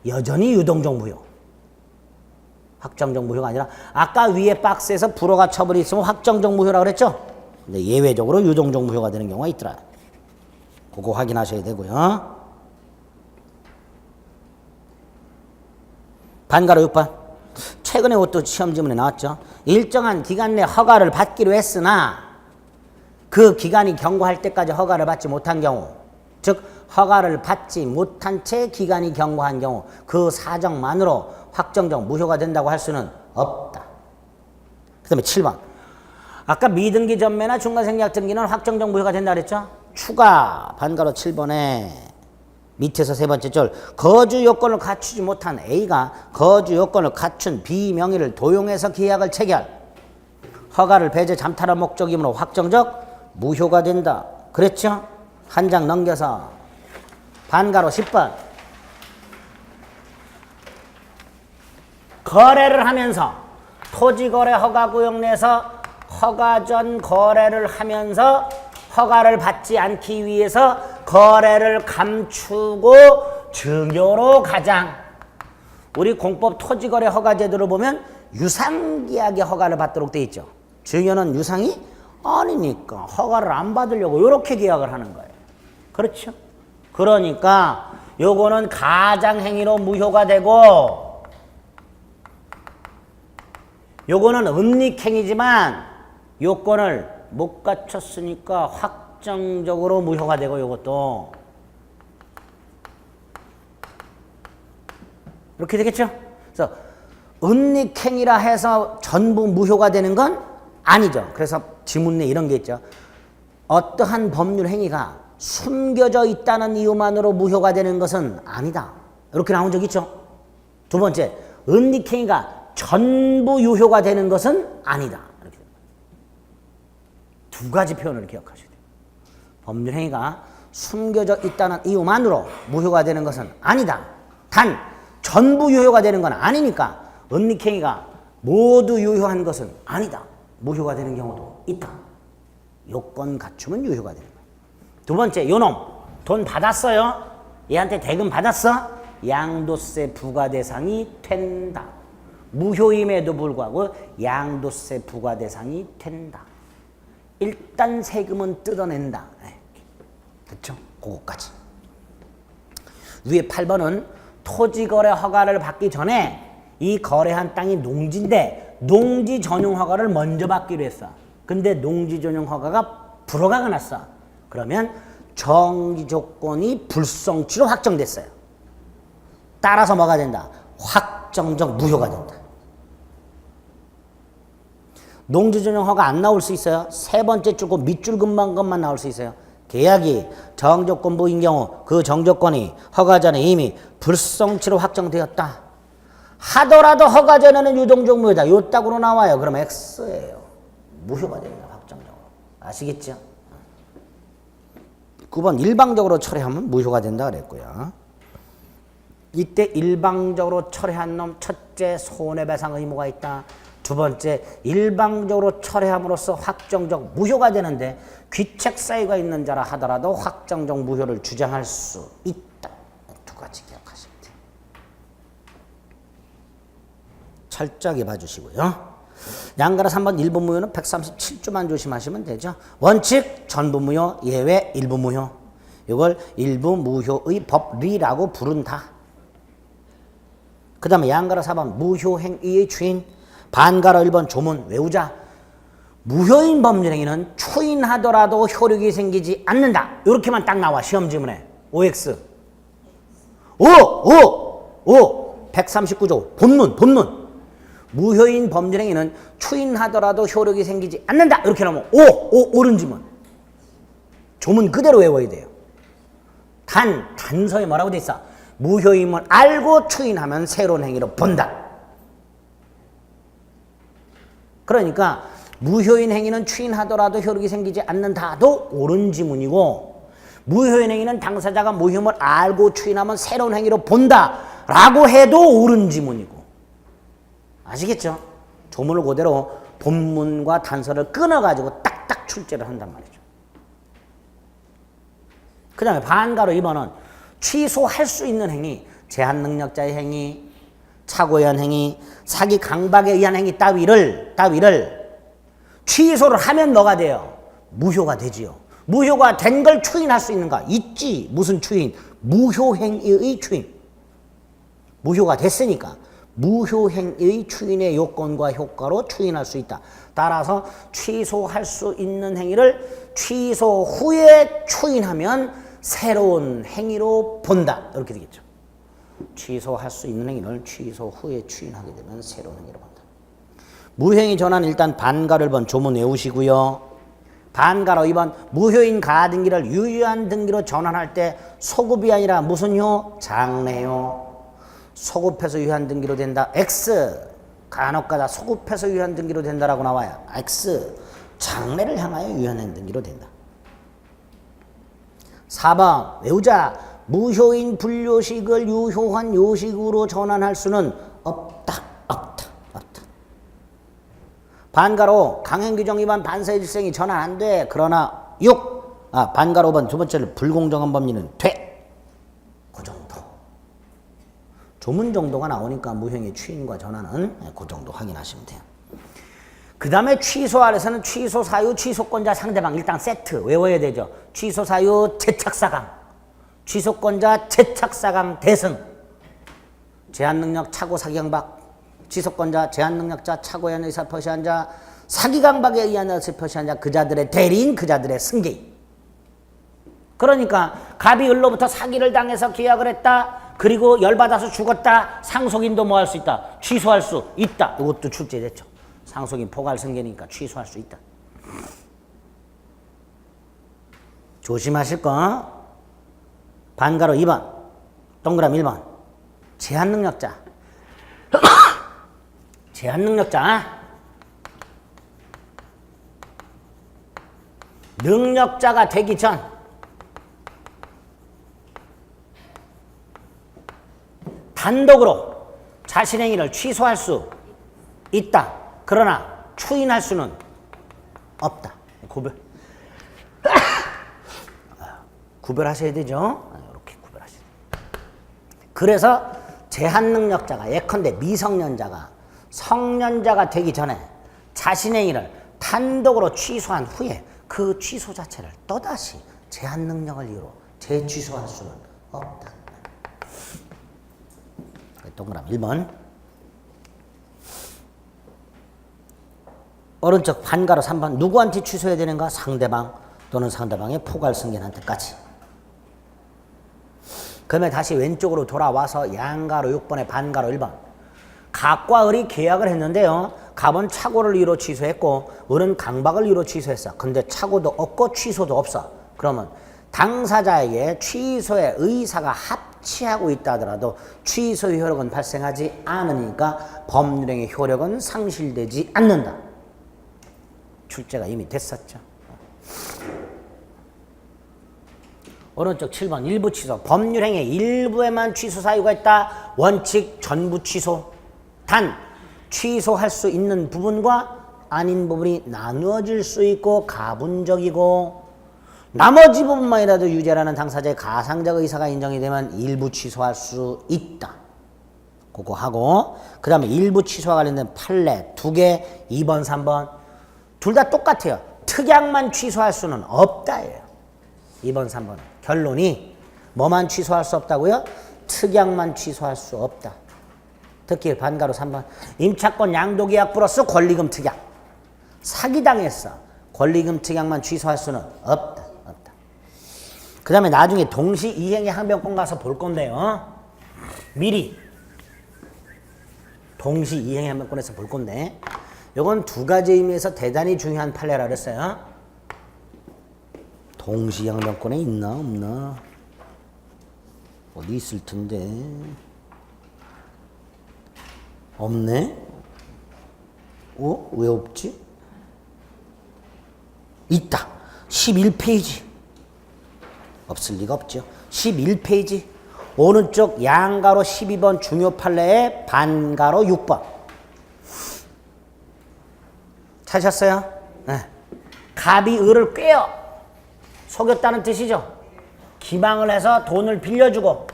여전히 유동적 무효. 확정적 무효가 아니라 아까 위에 박스에서 불어가 처벌이 있으면 확정적 무효라고 그랬죠? 근데 예외적으로 유동적 무효가 되는 경우가 있더라. 그거 확인하셔야 되고요. 반가로 6번. 최근에 또 시험 지문에 나왔죠. 일정한 기간 내 허가를 받기로 했으나 그 기간이 경과할 때까지 허가를 받지 못한 경우, 즉 허가를 받지 못한 채 기간이 경과한 경우 그 사정만으로 확정적 무효가 된다고 할 수는 없다. 그 다음에 7번. 아까 미등기 전매나 중간생략 등기는 확정적 무효가 된다 그랬죠? 추가 반가로 7번에 밑에서 세 번째 절 거주 요건을 갖추지 못한 A가 거주 요건을 갖춘 B 명의를 도용해서 계약을 체결. 허가를 배제 잠탈할 목적이므로 확정적 무효가 된다. 그랬죠? 한 장 넘겨서 반가로 10번. 거래를 하면서 토지거래 허가구역 내에서 허가 전 거래를 하면서 허가를 받지 않기 위해서 거래를 감추고 증여로 가장. 우리 공법 토지거래 허가제도를 보면 유상계약의 허가를 받도록 돼 있죠. 증여는 유상이 아니니까 허가를 안 받으려고 이렇게 계약을 하는 거예요. 그렇죠? 그러니까 요거는 가장행위로 무효가 되고 요거는 은닉행위지만 요건을 못 갖췄으니까 확정적으로 무효가 되고 요것도 이렇게 되겠죠? 그래서 은닉행위라 해서 전부 무효가 되는 건 아니죠. 그래서 지문 내에 이런 게 있죠. 어떠한 법률 행위가 숨겨져 있다는 이유만으로 무효가 되는 것은 아니다. 이렇게 나온 적 있죠. 두 번째, 은닉행위가 전부 유효가 되는 것은 아니다. 이렇게 두 가지 표현을 기억하셔야 돼요. 법률 행위가 숨겨져 있다는 이유만으로 무효가 되는 것은 아니다. 단 전부 유효가 되는 건 아니니까 은닉행위가 모두 유효한 것은 아니다. 무효가 되는 경우도 있다. 요건 갖추면 유효가 되는 거예요. 두 번째, 요놈 돈 받았어요. 얘한테 대금 받았어. 양도세 부과 대상이 된다. 무효임에도 불구하고 양도세 부과 대상이 된다. 일단 세금은 뜯어낸다. 됐죠? 그거까지. 위에 8번은 토지거래 허가를 받기 전에 이 거래한 땅이 농지인데 농지 전용 허가를 먼저 받기로 했어. 근데 농지 전용 허가가 불허가가 났어. 그러면 정지 조건이 불성취로 확정됐어요. 따라서 뭐가 된다? 확정적 무효가 된다. 농지 전용 허가 안 나올 수 있어요. 세 번째 줄고 밑줄 금방 것만 나올 수 있어요. 계약이 정조건부인 경우 그 정조건이 허가 전에 이미 불성취로 확정되었다 하더라도 허가 전에는 유동적 무효다. 요 딱으로 나와요. 그럼 X예요. 무효가 됩니다. 확정적으로. 아시겠죠? 9번 일방적으로 철회하면 무효가 된다 그랬고요. 이때 일방적으로 철회한 놈 첫째 손해배상 의무가 있다. 두 번째 일방적으로 철회함으로써 확정적 무효가 되는데 귀책 사유가 있는 자라 하더라도 확정적 무효를 주장할 수 있다. 두 가지 기억하시면 돼요. 철저하게 봐주시고요. 양가라 3번 일부 무효는 137조만 조심하시면 되죠. 원칙 전부 무효, 예외 일부 무효. 이걸 일부 무효의 법리라고 부른다. 그 다음에 양가라 4번 무효행위의 주인. 반가라 1번 조문 외우자. 무효인 법률행위는 추인하더라도 효력이 생기지 않는다. 이렇게만 딱 나와 시험 지문에. OX 139조 본문 무효인 법률행위는 추인하더라도 효력이 생기지 않는다. 이렇게 나오면 옳은 지문. 조문 그대로 외워야 돼요. 단서에 뭐라고 돼 있어? 무효임을 알고 추인하면 새로운 행위로 본다. 그러니까 무효인 행위는 추인하더라도 효력이 생기지 않는다도 옳은 지문이고 무효인 행위는 당사자가 무효임을 알고 추인하면 새로운 행위로 본다라고 해도 옳은 지문이고. 아시겠죠? 조문을 그대로 본문과 단서를 끊어가지고 딱딱 출제를 한단 말이죠. 그 다음에 반가로 2번은 취소할 수 있는 행위, 제한능력자의 행위, 착오에 의한 행위, 사기 강박에 의한 행위 따위를 취소를 하면 뭐가 돼요? 무효가 되지요. 무효가 된 걸 추인할 수 있는가? 있지. 무슨 추인? 무효행위의 추인. 무효가 됐으니까 무효행위의 추인의 요건과 효과로 추인할 수 있다. 따라서 취소할 수 있는 행위를 취소 후에 추인하면 새로운 행위로 본다. 이렇게 되겠죠. 취소할 수 있는 행위를 취소 후에 추인하게 되면 새로운 행위로 본다. 무효행위 전환 일단 반가를 번 조문 외우시고요. 반가로 2번 무효인 가등기를 유효한 등기로 전환할 때 소급이 아니라 무슨 효? 장래효. 소급해서 유효한 등기로 된다. X 간혹가다 소급해서 유효한 등기로 된다라고 나와요. X 장래를 향하여 유효한 등기로 된다. 4번 외우자. 무효인 분료식을 유효한 요식으로 전환할 수는 없다. 반가로 강행규정 위반 반사의 질생이 전환 안 돼. 그러나 반가로 5번 두 번째로 불공정한 법리는 돼. 그 정도. 조문 정도가 나오니까 무효행위 추인과 전환은 그 정도 확인하시면 돼요. 그 다음에 취소 아래서는 취소 사유, 취소권자, 상대방 일단 세트 외워야 되죠. 취소 사유, 제착사강. 취소권자, 제착사강, 대승. 제한능력, 착오, 사기강박. 취소권자, 제한능력자, 착오에 의한 의사 표시한 자, 사기강박에 의한 의사 표시한 자, 그자들의 대리인, 그자들의 승계인. 그러니까 갑이 을로부터 사기를 당해서 계약을 했다. 그리고 열받아서 죽었다. 상속인도 뭐 할 수 있다? 취소할 수 있다. 이것도 출제됐죠. 상속인 포괄 승계니까 취소할 수 있다. 조심하실 거. 반가로 2번, 동그라미 1번. 제한능력자. 제한능력자. 능력자가 되기 전 단독으로 자신의 행위를 취소할 수 있다. 그러나 추인할 수는 없다. 구별하셔야 되죠. 이렇게 구별하셔야 돼요. 그래서 제한능력자가 예컨대 미성년자가 성년자가 되기 전에 자신의 행위를 단독으로 취소한 후에 그 취소 자체를 또다시 제한능력을 이유로 재취소할 수는 없다. 동그라미 1번. 오른쪽 반가로 3번. 누구한테 취소해야 되는가? 상대방 또는 상대방의 포괄 승계한테까지. 그러면 다시 왼쪽으로 돌아와서 양가로 6번에 반가로 1번. 갑과 을이 계약을 했는데요. 갑은 착오를 이유로 취소했고 을은 강박을 이유로 취소했어. 근데 착오도 없고 취소도 없어. 그러면 당사자에게 취소의 의사가 합치하고 있다 하더라도 취소의 효력은 발생하지 않으니까 법률행위 효력은 상실되지 않는다. 출제가 이미 됐었죠. 오른쪽 7번 일부 취소. 법률행위 일부에만 취소 사유가 있다. 원칙 전부 취소. 단 취소할 수 있는 부분과 아닌 부분이 나누어질 수 있고 가분적이고 나머지 부분만이라도 유죄라는 당사자의 가상적 의사가 인정이 되면 일부 취소할 수 있다. 그거 하고 그 다음에 일부 취소와 관련된 판례 2개 2번 3번 둘 다 똑같아요. 특약만 취소할 수는 없다예요. 2번 3번 결론이 뭐만 취소할 수 없다고요? 특약만 취소할 수 없다. 특히 반가로 3번 임차권 양도계약 플러스 권리금 특약. 사기당했어. 권리금 특약만 취소할 수는 없다. 그 다음에 나중에 동시이행의 항변권 가서 볼 건데요. 미리 동시이행의 항변권에서 볼 건데 이건 두 가지 의미에서 대단히 중요한 판례라 그랬어요. 동시항변권에 있나 없나? 어디 있을 텐데. 없네? 왜 없지? 있다. 11페이지. 없을 리가 없죠. 11페이지. 오른쪽 양가로 12번 중요 판례에 반가로 6번. 찾으셨어요? 네. 갑이 을을 꿰어 속였다는 뜻이죠. 기망을 해서 돈을 빌려주고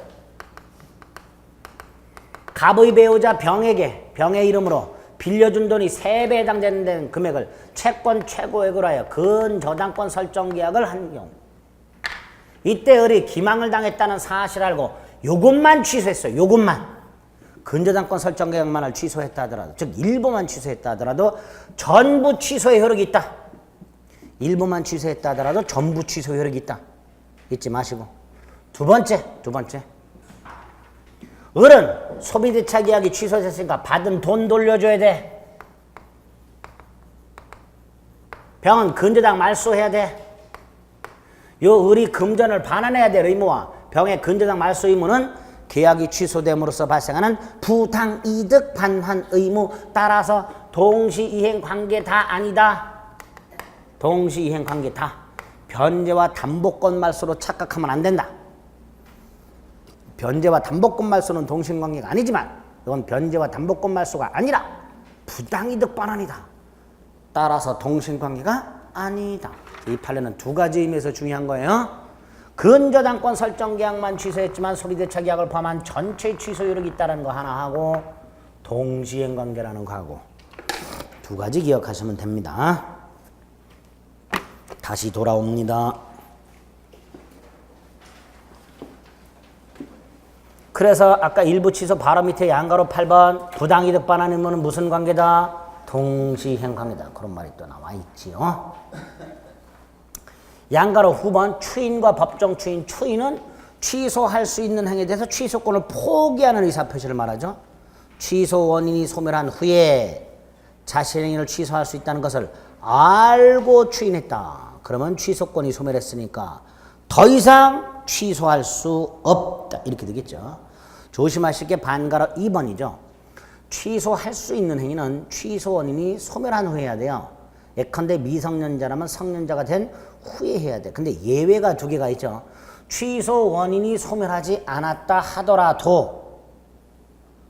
갑의 배우자 병의 이름으로 빌려준 돈이 3배 해당되는 금액을 채권 최고액으로 하여 근저당권 설정 계약을 한 경우 이때 을이 기망을 당했다는 사실을 알고 요것만 취소했어요. 요것만. 근저당권 설정 계약만을 취소했다 하더라도 즉 일부만 취소했다 하더라도 전부 취소의 효력이 있다. 일부만 취소했다 하더라도 전부 취소 효력이 있다. 잊지 마시고. 두 번째. 을은 소비대차 계약이 취소됐으니까 받은 돈 돌려줘야 돼. 병은 근저당 말소해야 돼. 요 을이 금전을 반환해야 될 의무와 병의 근저당 말소 의무는 계약이 취소됨으로써 발생하는 부당이득 반환 의무 따라서 동시이행 관계다 아니다. 동시이행 관계다. 변제와 담보권 말소로 착각하면 안 된다. 변제와 담보권 말소는 동시관계가 아니지만 이건 변제와 담보권 말소가 아니라 부당이득 반환이다. 따라서 동시관계가 아니다. 이 판례는 두 가지 의미에서 중요한 거예요. 근저당권 설정 계약만 취소했지만 소비대차 계약을 포함한 전체 취소 효력이 있다는 거 하나 하고 동시행 관계라는 거 하고 두 가지 기억하시면 됩니다. 다시 돌아옵니다. 그래서 아까 일부 취소 바로 밑에 양가로 8번 부당이득 반환 의무는 무슨 관계다? 동시행 관계다. 그런 말이 또 나와 있지요. 양가로 후번 추인과 법정 추인. 추인은 취소할 수 있는 행위에 대해서 취소권을 포기하는 의사표시를 말하죠. 취소 원인이 소멸한 후에 자신의 행위를 취소할 수 있다는 것을 알고 추인했다. 그러면 취소권이 소멸했으니까 더 이상 취소할 수 없다. 이렇게 되겠죠. 조심하실 게 반가로 2번이죠. 취소할 수 있는 행위는 취소 원인이 소멸한 후에 해야 돼요. 예컨대 미성년자라면 성년자가 된 후에 해야 돼. 근데 예외가 두 개가 있죠. 취소 원인이 소멸하지 않았다 하더라도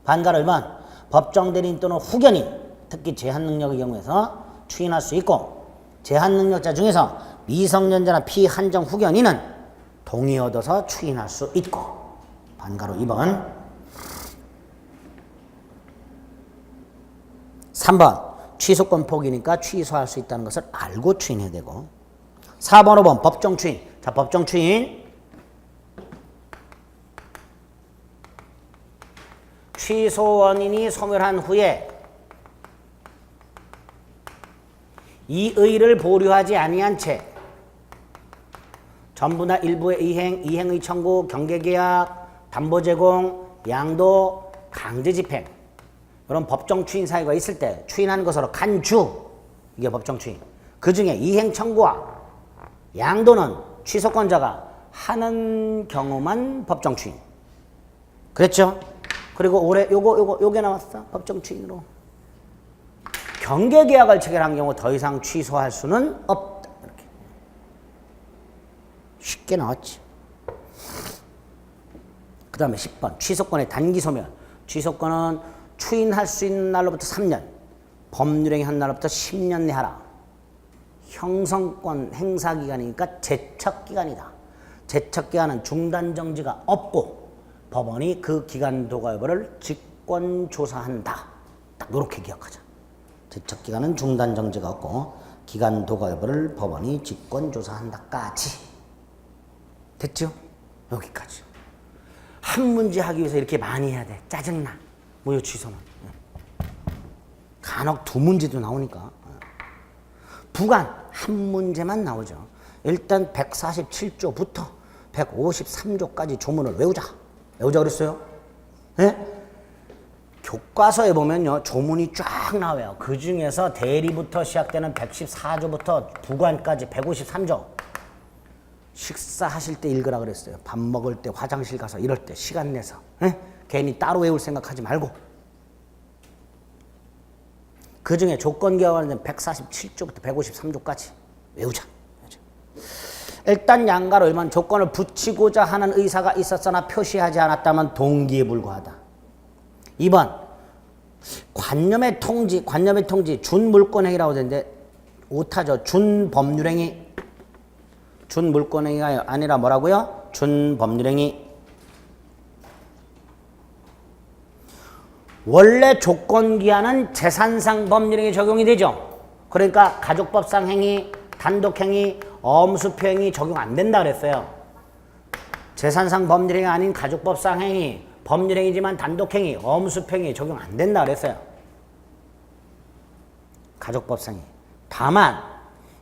반가로 1번 법정 대리인 또는 후견인 특히 제한능력의 경우에서 추인할 수 있고 제한능력자 중에서 미성년자나 피한정 후견인은 동의 얻어서 추인할 수 있고 반가로 2번 3번 취소권 포기니까 취소할 수 있다는 것을 알고 추인해야 되고 4번 5번 법정 추인. 자, 법정 추인 취소 원인이 소멸한 후에 이 의를 보류하지 아니한 채 전부나 일부의 이행의 청구, 경계계약, 담보제공, 양도, 강제집행 이런 법정 추인 사유가 있을 때 추인하는 것으로 간주 이게 법정 추인. 그 중에 이행 청구와 양도는 취소권자가 하는 경우만 법정 추인. 그랬죠? 그리고 올해 요게 나왔어. 법정 추인으로. 경계계약을 체결한 경우 더 이상 취소할 수는 없다. 이렇게. 쉽게 나왔지. 그 다음에 10번. 취소권의 단기 소멸. 취소권은 추인할 수 있는 날로부터 3년, 법률행위 한 날로부터 10년 내 하라. 형성권 행사기간이니까 제척기간이다. 제척기간은 중단정지가 없고 법원이 그 기간 도과 여부를 직권조사한다. 딱 이렇게 기억하자. 제척기간은 중단정지가 없고 기간 도과 여부를 법원이 직권조사한다까지. 됐죠? 여기까지. 한 문제 하기 위해서 이렇게 많이 해야 돼. 짜증나. 무효 취소는. 간혹 두 문제도 나오니까. 부관 한 문제만 나오죠. 일단 147조부터 153조까지 조문을 외우자. 외우자 그랬어요? 예? 교과서에 보면요. 조문이 쫙 나와요. 그 중에서 대리부터 시작되는 114조부터 부관까지 153조. 식사하실 때 읽으라 그랬어요. 밥 먹을 때 화장실 가서 이럴 때 시간 내서. 예? 괜히 따로 외울 생각하지 말고. 그 중에 조건기와 관련된 147조부터 153조까지 외우자. 일단 양가로 일반 조건을 붙이고자 하는 의사가 있었으나 표시하지 않았다면 동기에 불과하다. 2번 관념의 통지 준물권행위라고 되는데 오타죠. 준법률행위. 준물권행위가 아니라 뭐라고요? 준법률행위. 원래 조건기한은 재산상 법률행위 적용이 되죠. 그러니까 가족법상 행위, 단독행위, 엄수표행위 적용 안 된다 그랬어요. 재산상 법률행위 아닌 가족법상 행위, 법률행위지만 단독행위, 엄수표행위 적용 안 된다 그랬어요. 가족법상 행위. 다만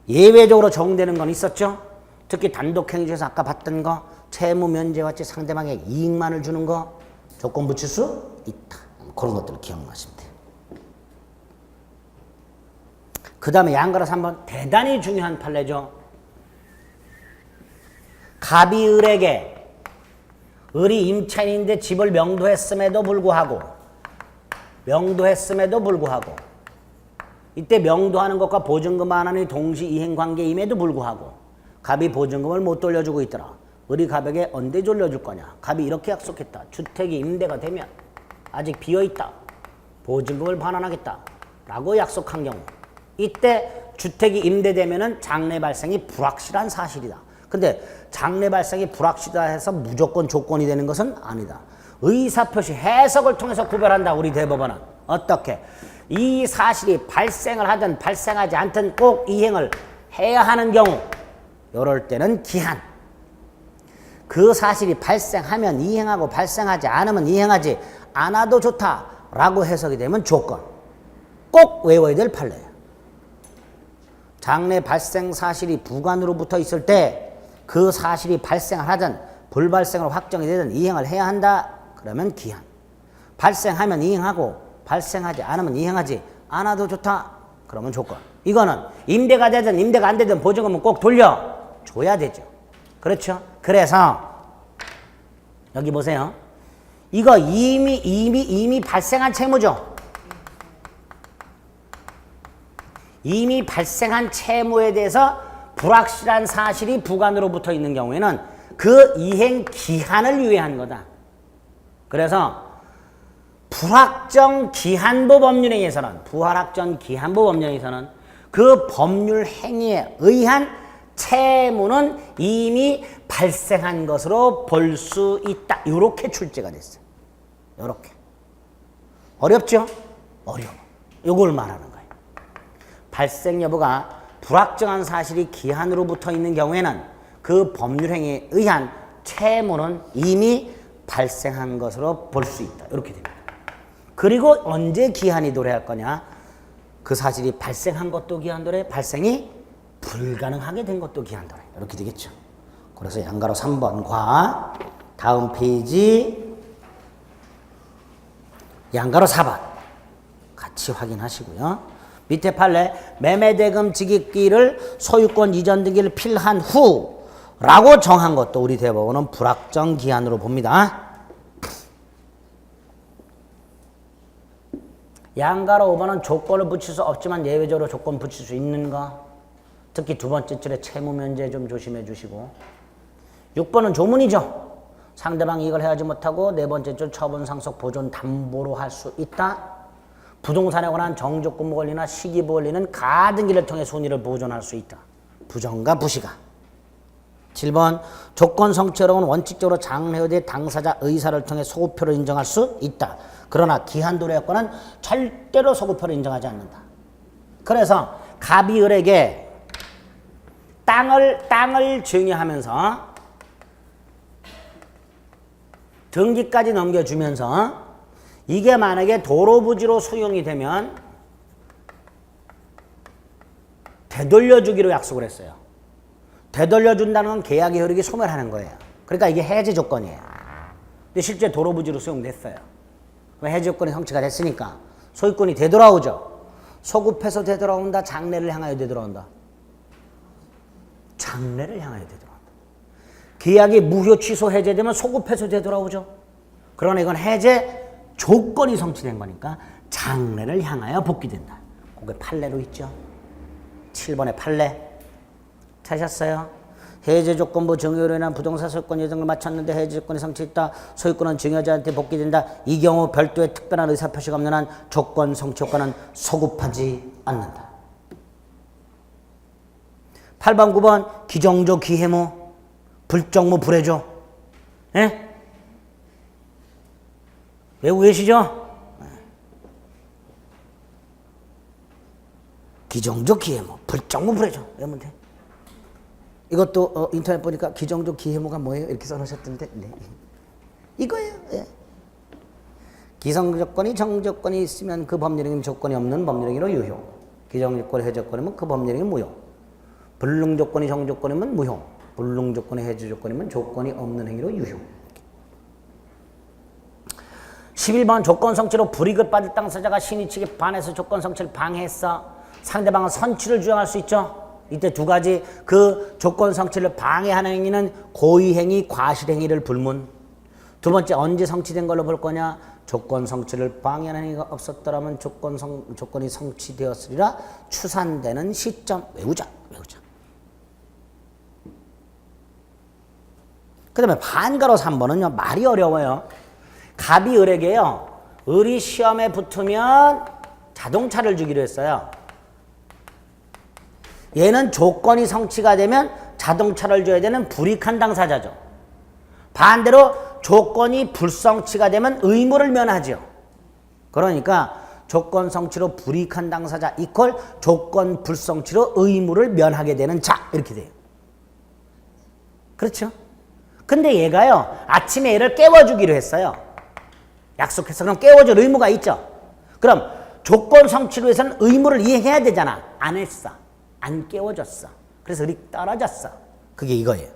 예외적으로 적용되는 건 있었죠. 특히 단독행위 중에서 아까 봤던 거 채무 면제와 같이 상대방에게 이익만을 주는 거 조건 붙일 수 있다. 그런 것들을 기억나시면 돼요. 그 다음에 양가로 3번 대단히 중요한 판례죠. 갑이 을에게 을이 임차인인데 집을 명도했음에도 불구하고 이때 명도하는 것과 보증금 반환이 동시 이행관계임에도 불구하고 갑이 보증금을 못 돌려주고 있더라. 을이 갑에게 언제 돌려줄 거냐. 갑이 이렇게 약속했다. 주택이 임대가 되면 아직 비어있다. 보증금을 반환하겠다. 라고 약속한 경우 이때 주택이 임대되면은 장래 발생이 불확실한 사실이다. 근데 장래 발생이 불확실하다 해서 무조건 조건이 되는 것은 아니다. 의사표시 해석을 통해서 구별한다. 우리 대법원은. 어떻게? 이 사실이 발생을 하든 발생하지 않든 꼭 이행을 해야 하는 경우 이럴 때는 기한. 그 사실이 발생하면 이행하고 발생하지 않으면 이행하지 않아도 좋다라고 해석이 되면 조건. 꼭 외워야 될 판례예요. 장래 발생 사실이 부관으로 붙어 있을 때 그 사실이 발생을 하든 불발생으로 확정이 되든 이행을 해야 한다. 그러면 기한. 발생하면 이행하고 발생하지 않으면 이행하지 않아도 좋다. 그러면 조건. 이거는 임대가 되든 임대가 안 되든 보증금은 꼭 돌려줘야 되죠. 그렇죠? 그래서 여기 보세요. 이거 이미 발생한 채무죠. 이미 발생한 채무에 대해서 불확실한 사실이 부관으로 붙어 있는 경우에는 그 이행 기한을 유예한 거다. 그래서 불확정 기한부 법률행위에서는 그 법률 행위에 의한 채무는 이미 발생한 것으로 볼 수 있다. 이렇게 출제가 됐어요. 이렇게. 어렵죠? 어려워. 이걸 말하는 거예요. 발생 여부가 불확정한 사실이 기한으로 붙어 있는 경우에는 그 법률 행위에 의한 채무는 이미 발생한 것으로 볼 수 있다. 이렇게 됩니다. 그리고 언제 기한이 도래할 거냐? 그 사실이 발생한 것도 기한도래, 발생이 불가능하게 된 것도 기한도래. 이렇게 되겠죠. 그래서 양가로 3번과 다음 페이지 양가로 4번 같이 확인하시고요. 밑에 판례 매매대금 지급기를 소유권 이전 등기를 필한 후라고 정한 것도 우리 대법원은 불확정 기한으로 봅니다. 양가로 5번은 조건을 붙일 수 없지만 예외적으로 조건 붙일 수 있는 거. 특히 두 번째 줄에 채무 면제 좀 조심해 주시고. 6번은 조문이죠. 상대방이 이걸 해하지 못하고 네 번째 줄 처분 상속 보존 담보로 할 수 있다. 부동산에 관한 정조건부 권리나 시기부 권리는 가등기를 통해 손해를 보존할 수 있다. 부정과 부시가. 7번 조건 성취로는 원칙적으로 장래의 당사자 의사를 통해 소급표를 인정할 수 있다. 그러나 기한도래 여건은 절대로 소급표를 인정하지 않는다. 그래서 갑이 을에게 땅을 증여하면서 등기까지 넘겨주면서 이게 만약에 도로부지로 수용이 되면 되돌려주기로 약속을 했어요. 되돌려준다는 건 계약의 효력이 소멸하는 거예요. 그러니까 이게 해지 조건이에요. 근데 실제 도로부지로 수용됐어요. 해지 조건이 성취가 됐으니까 소유권이 되돌아오죠. 소급해서 되돌아온다. 장래를 향하여 되돌아온다. 장래를 향하여 되돌아온다. 계약이 무효 취소 해제되면 소급해서 되돌아오죠. 그러나 이건 해제 조건이 성취된 거니까 장래를 향하여 복귀된다. 그게 판례로 있죠. 7번의 판례 찾으셨어요? 해제 조건부 증여로 인한 부동산 소유권 예정을 마쳤는데 해제 조건이 성취했다. 소유권은 증여자한테 복귀된다. 이 경우 별도의 특별한 의사표시가 없는 한 조건 성취 효과는 소급하지 않는다. 8번 9번 기정조 기해무 불정무 불해조. 예? 외우고 계시죠? 기정적 기해모, 불정무 불해죠. 외우면 돼. 이것도 인터넷 보니까 기정적 기해모가 뭐예요? 이렇게 써놓으셨던데. 네. 이거예요. 예. 기성조건이 정조건이 있으면 그 법률행위 조건이 없는 법률행위로 유효. 기정조건이 해조건이면 그 법률행위 무효. 불능조건이 정조건이면 무효. 불능조건이 해조조건이면 조건이 없는 행위로 유효. 11번 조건 성취로 불이익을 받을 당사자가 신의 측에 반해서 조건 성취를 방해했어. 상대방은 선취를 주장할 수 있죠. 이때 두 가지 그 조건 성취를 방해하는 행위는 고의행위, 과실행위를 불문. 두 번째 언제 성취된 걸로 볼 거냐? 조건 성취를 방해하는 행위가 없었더라면 조건이 성취되었으리라 추산되는 시점. 외우자. 그 다음에 반가로 3번은요. 말이 어려워요. 갑이 을에게요. 을이 시험에 붙으면 자동차를 주기로 했어요. 얘는 조건이 성취가 되면 자동차를 줘야 되는 불이익한 당사자죠. 반대로 조건이 불성취가 되면 의무를 면하죠. 그러니까 조건 성취로 불이익한 당사자 이퀄 조건 불성취로 의무를 면하게 되는 자 이렇게 돼요. 그렇죠? 근데 얘가요. 아침에 얘를 깨워주기로 했어요. 약속해서 그럼 깨워줄 의무가 있죠. 그럼 조건 성취를 위해서는 의무를 이행해야 되잖아. 안 했어. 안 깨워줬어. 그래서 을이 떨어졌어. 그게 이거예요.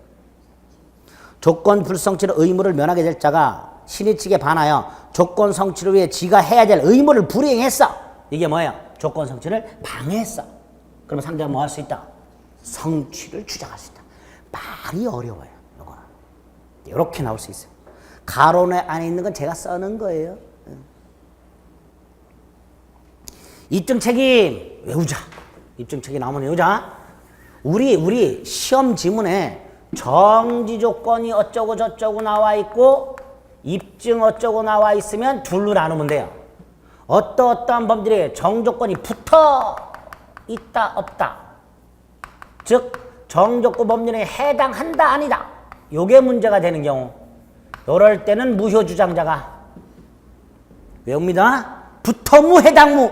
조건 불성취로 의무를 면하게 될 자가 신의 측에 반하여 조건 성취를 위해 지가 해야 될 의무를 불이행했어. 이게 뭐예요? 조건 성취를 방해했어. 그러면 상대가 뭐 할 수 있다? 성취를 주장할 수 있다. 말이 어려워요. 요거는. 이렇게 나올 수 있어요. 가론에 안에 있는 건 제가 써는 거예요. 입증 책임 외우자. 입증 책임 나오면 외우자. 우리 시험 지문에 정지 조건이 어쩌고 저쩌고 나와 있고 입증 어쩌고 나와 있으면 둘로 나누면 돼요. 어떠한 범죄에 정조건이 붙어 있다 없다. 즉 정조건 법률에 해당한다 아니다. 요게 문제가 되는 경우 이럴 때는 무효 주장자가 외웁니다. 부터무 해당무.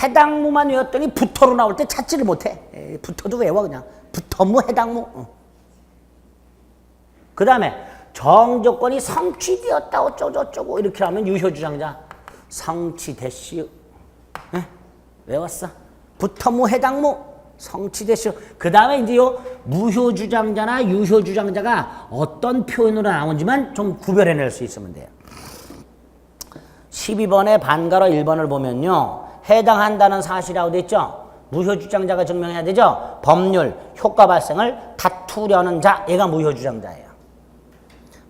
해당무만 외웠더니 부터로 나올 때 찾지를 못해. 부터도 외워 그냥. 부터무 해당무. 그 다음에 정조건이 성취되었다 어쩌고 이렇게 하면 유효 주장자. 성취됐시오. 외웠어. 부터무 해당무. 성취됐시오. 그 다음에 이제요 무효 주장자나 유효 주장자가 어떤 표현으로 나오는지만 좀 구별해낼 수 있으면 돼요. 12번의 반가로 1번을 보면요. 해당한다는 사실이라고 돼 있죠. 무효 주장자가 증명해야 되죠. 법률, 효과 발생을 다투려는 자, 얘가 무효 주장자예요.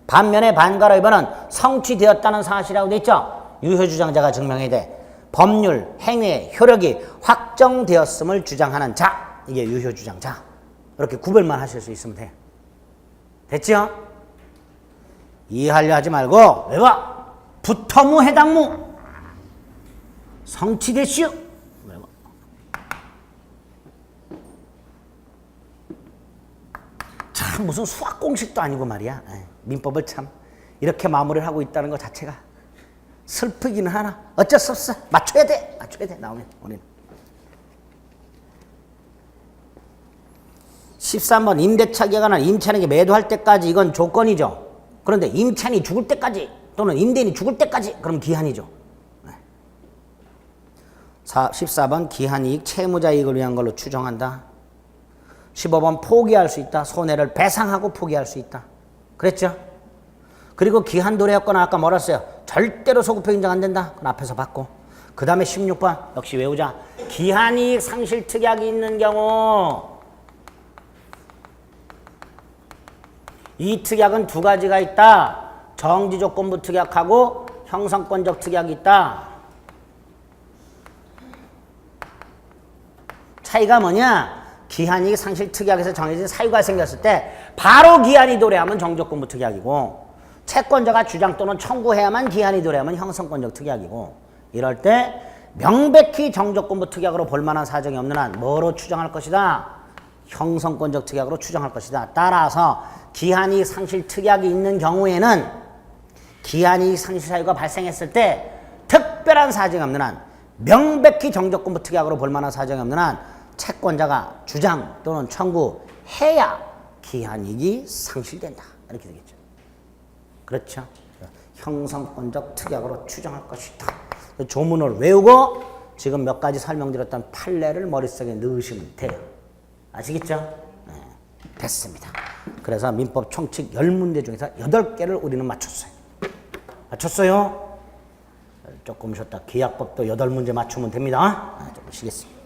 반면에 반가로 2번은 성취되었다는 사실이라고 돼 있죠. 유효 주장자가 증명해야 돼. 법률, 행위의 효력이 확정되었음을 주장하는 자, 이게 유효 주장자. 이렇게 구별만 하실 수 있으면 돼. 됐죠? 이해하려 하지 말고 외워. 부터무 해당무. 성취됐슈. 참 무슨 수학 공식도 아니고 말이야. 민법을 참 이렇게 마무리를 하고 있다는 것 자체가 슬프기는 하나. 어쩔 수 없어. 맞춰야 돼. 나오면 우리는. 13번 임대차 기간은 임차인에게 매도할 때까지 이건 조건이죠. 그런데 임차인이 죽을 때까지 또는 임대인이 죽을 때까지 그럼 기한이죠. 14번 기한이익 채무자 이익을 위한 걸로 추정한다. 15번 포기할 수 있다. 손해를 배상하고 포기할 수 있다. 그랬죠? 그리고 기한 도래였거나 아까 뭐라 했어요? 절대로 소급표 인정 안 된다. 그건 앞에서 봤고. 그 다음에 16번 역시 외우자. 기한이익 상실 특약이 있는 경우 이 특약은 두 가지가 있다. 정지조건부 특약하고 형성권적 특약이 있다. 차이가 뭐냐? 기한이익 상실 특약에서 정해진 사유가 생겼을 때 바로 기한이 도래하면 정조건부 특약이고 채권자가 주장 또는 청구해야만 기한이 도래하면 형성권적 특약이고 이럴 때 명백히 정조건부 특약으로 볼 만한 사정이 없는 한 뭐로 추정할 것이다? 형성권적 특약으로 추정할 것이다. 따라서 기한이익 상실 특약이 있는 경우에는 기한이익 상실 사유가 발생했을 때 특별한 사정이 없는 한 명백히 정적금부 특약으로 볼 만한 사정이 없는 한 채권자가 주장 또는 청구해야 기한이익이 상실된다. 이렇게 되겠죠. 그렇죠. 형성권적 특약으로 추정할 것이다. 조문을 외우고 지금 몇 가지 설명드렸던 판례를 머릿속에 넣으시면 돼요. 아시겠죠? 네. 됐습니다. 그래서 민법 총칙 10문제 중에서 8개를 우리는 맞췄어요. 맞췄어요? 조금 쉬었다 계약법도 8문제 맞추면 됩니다. 조금 쉬겠습니다.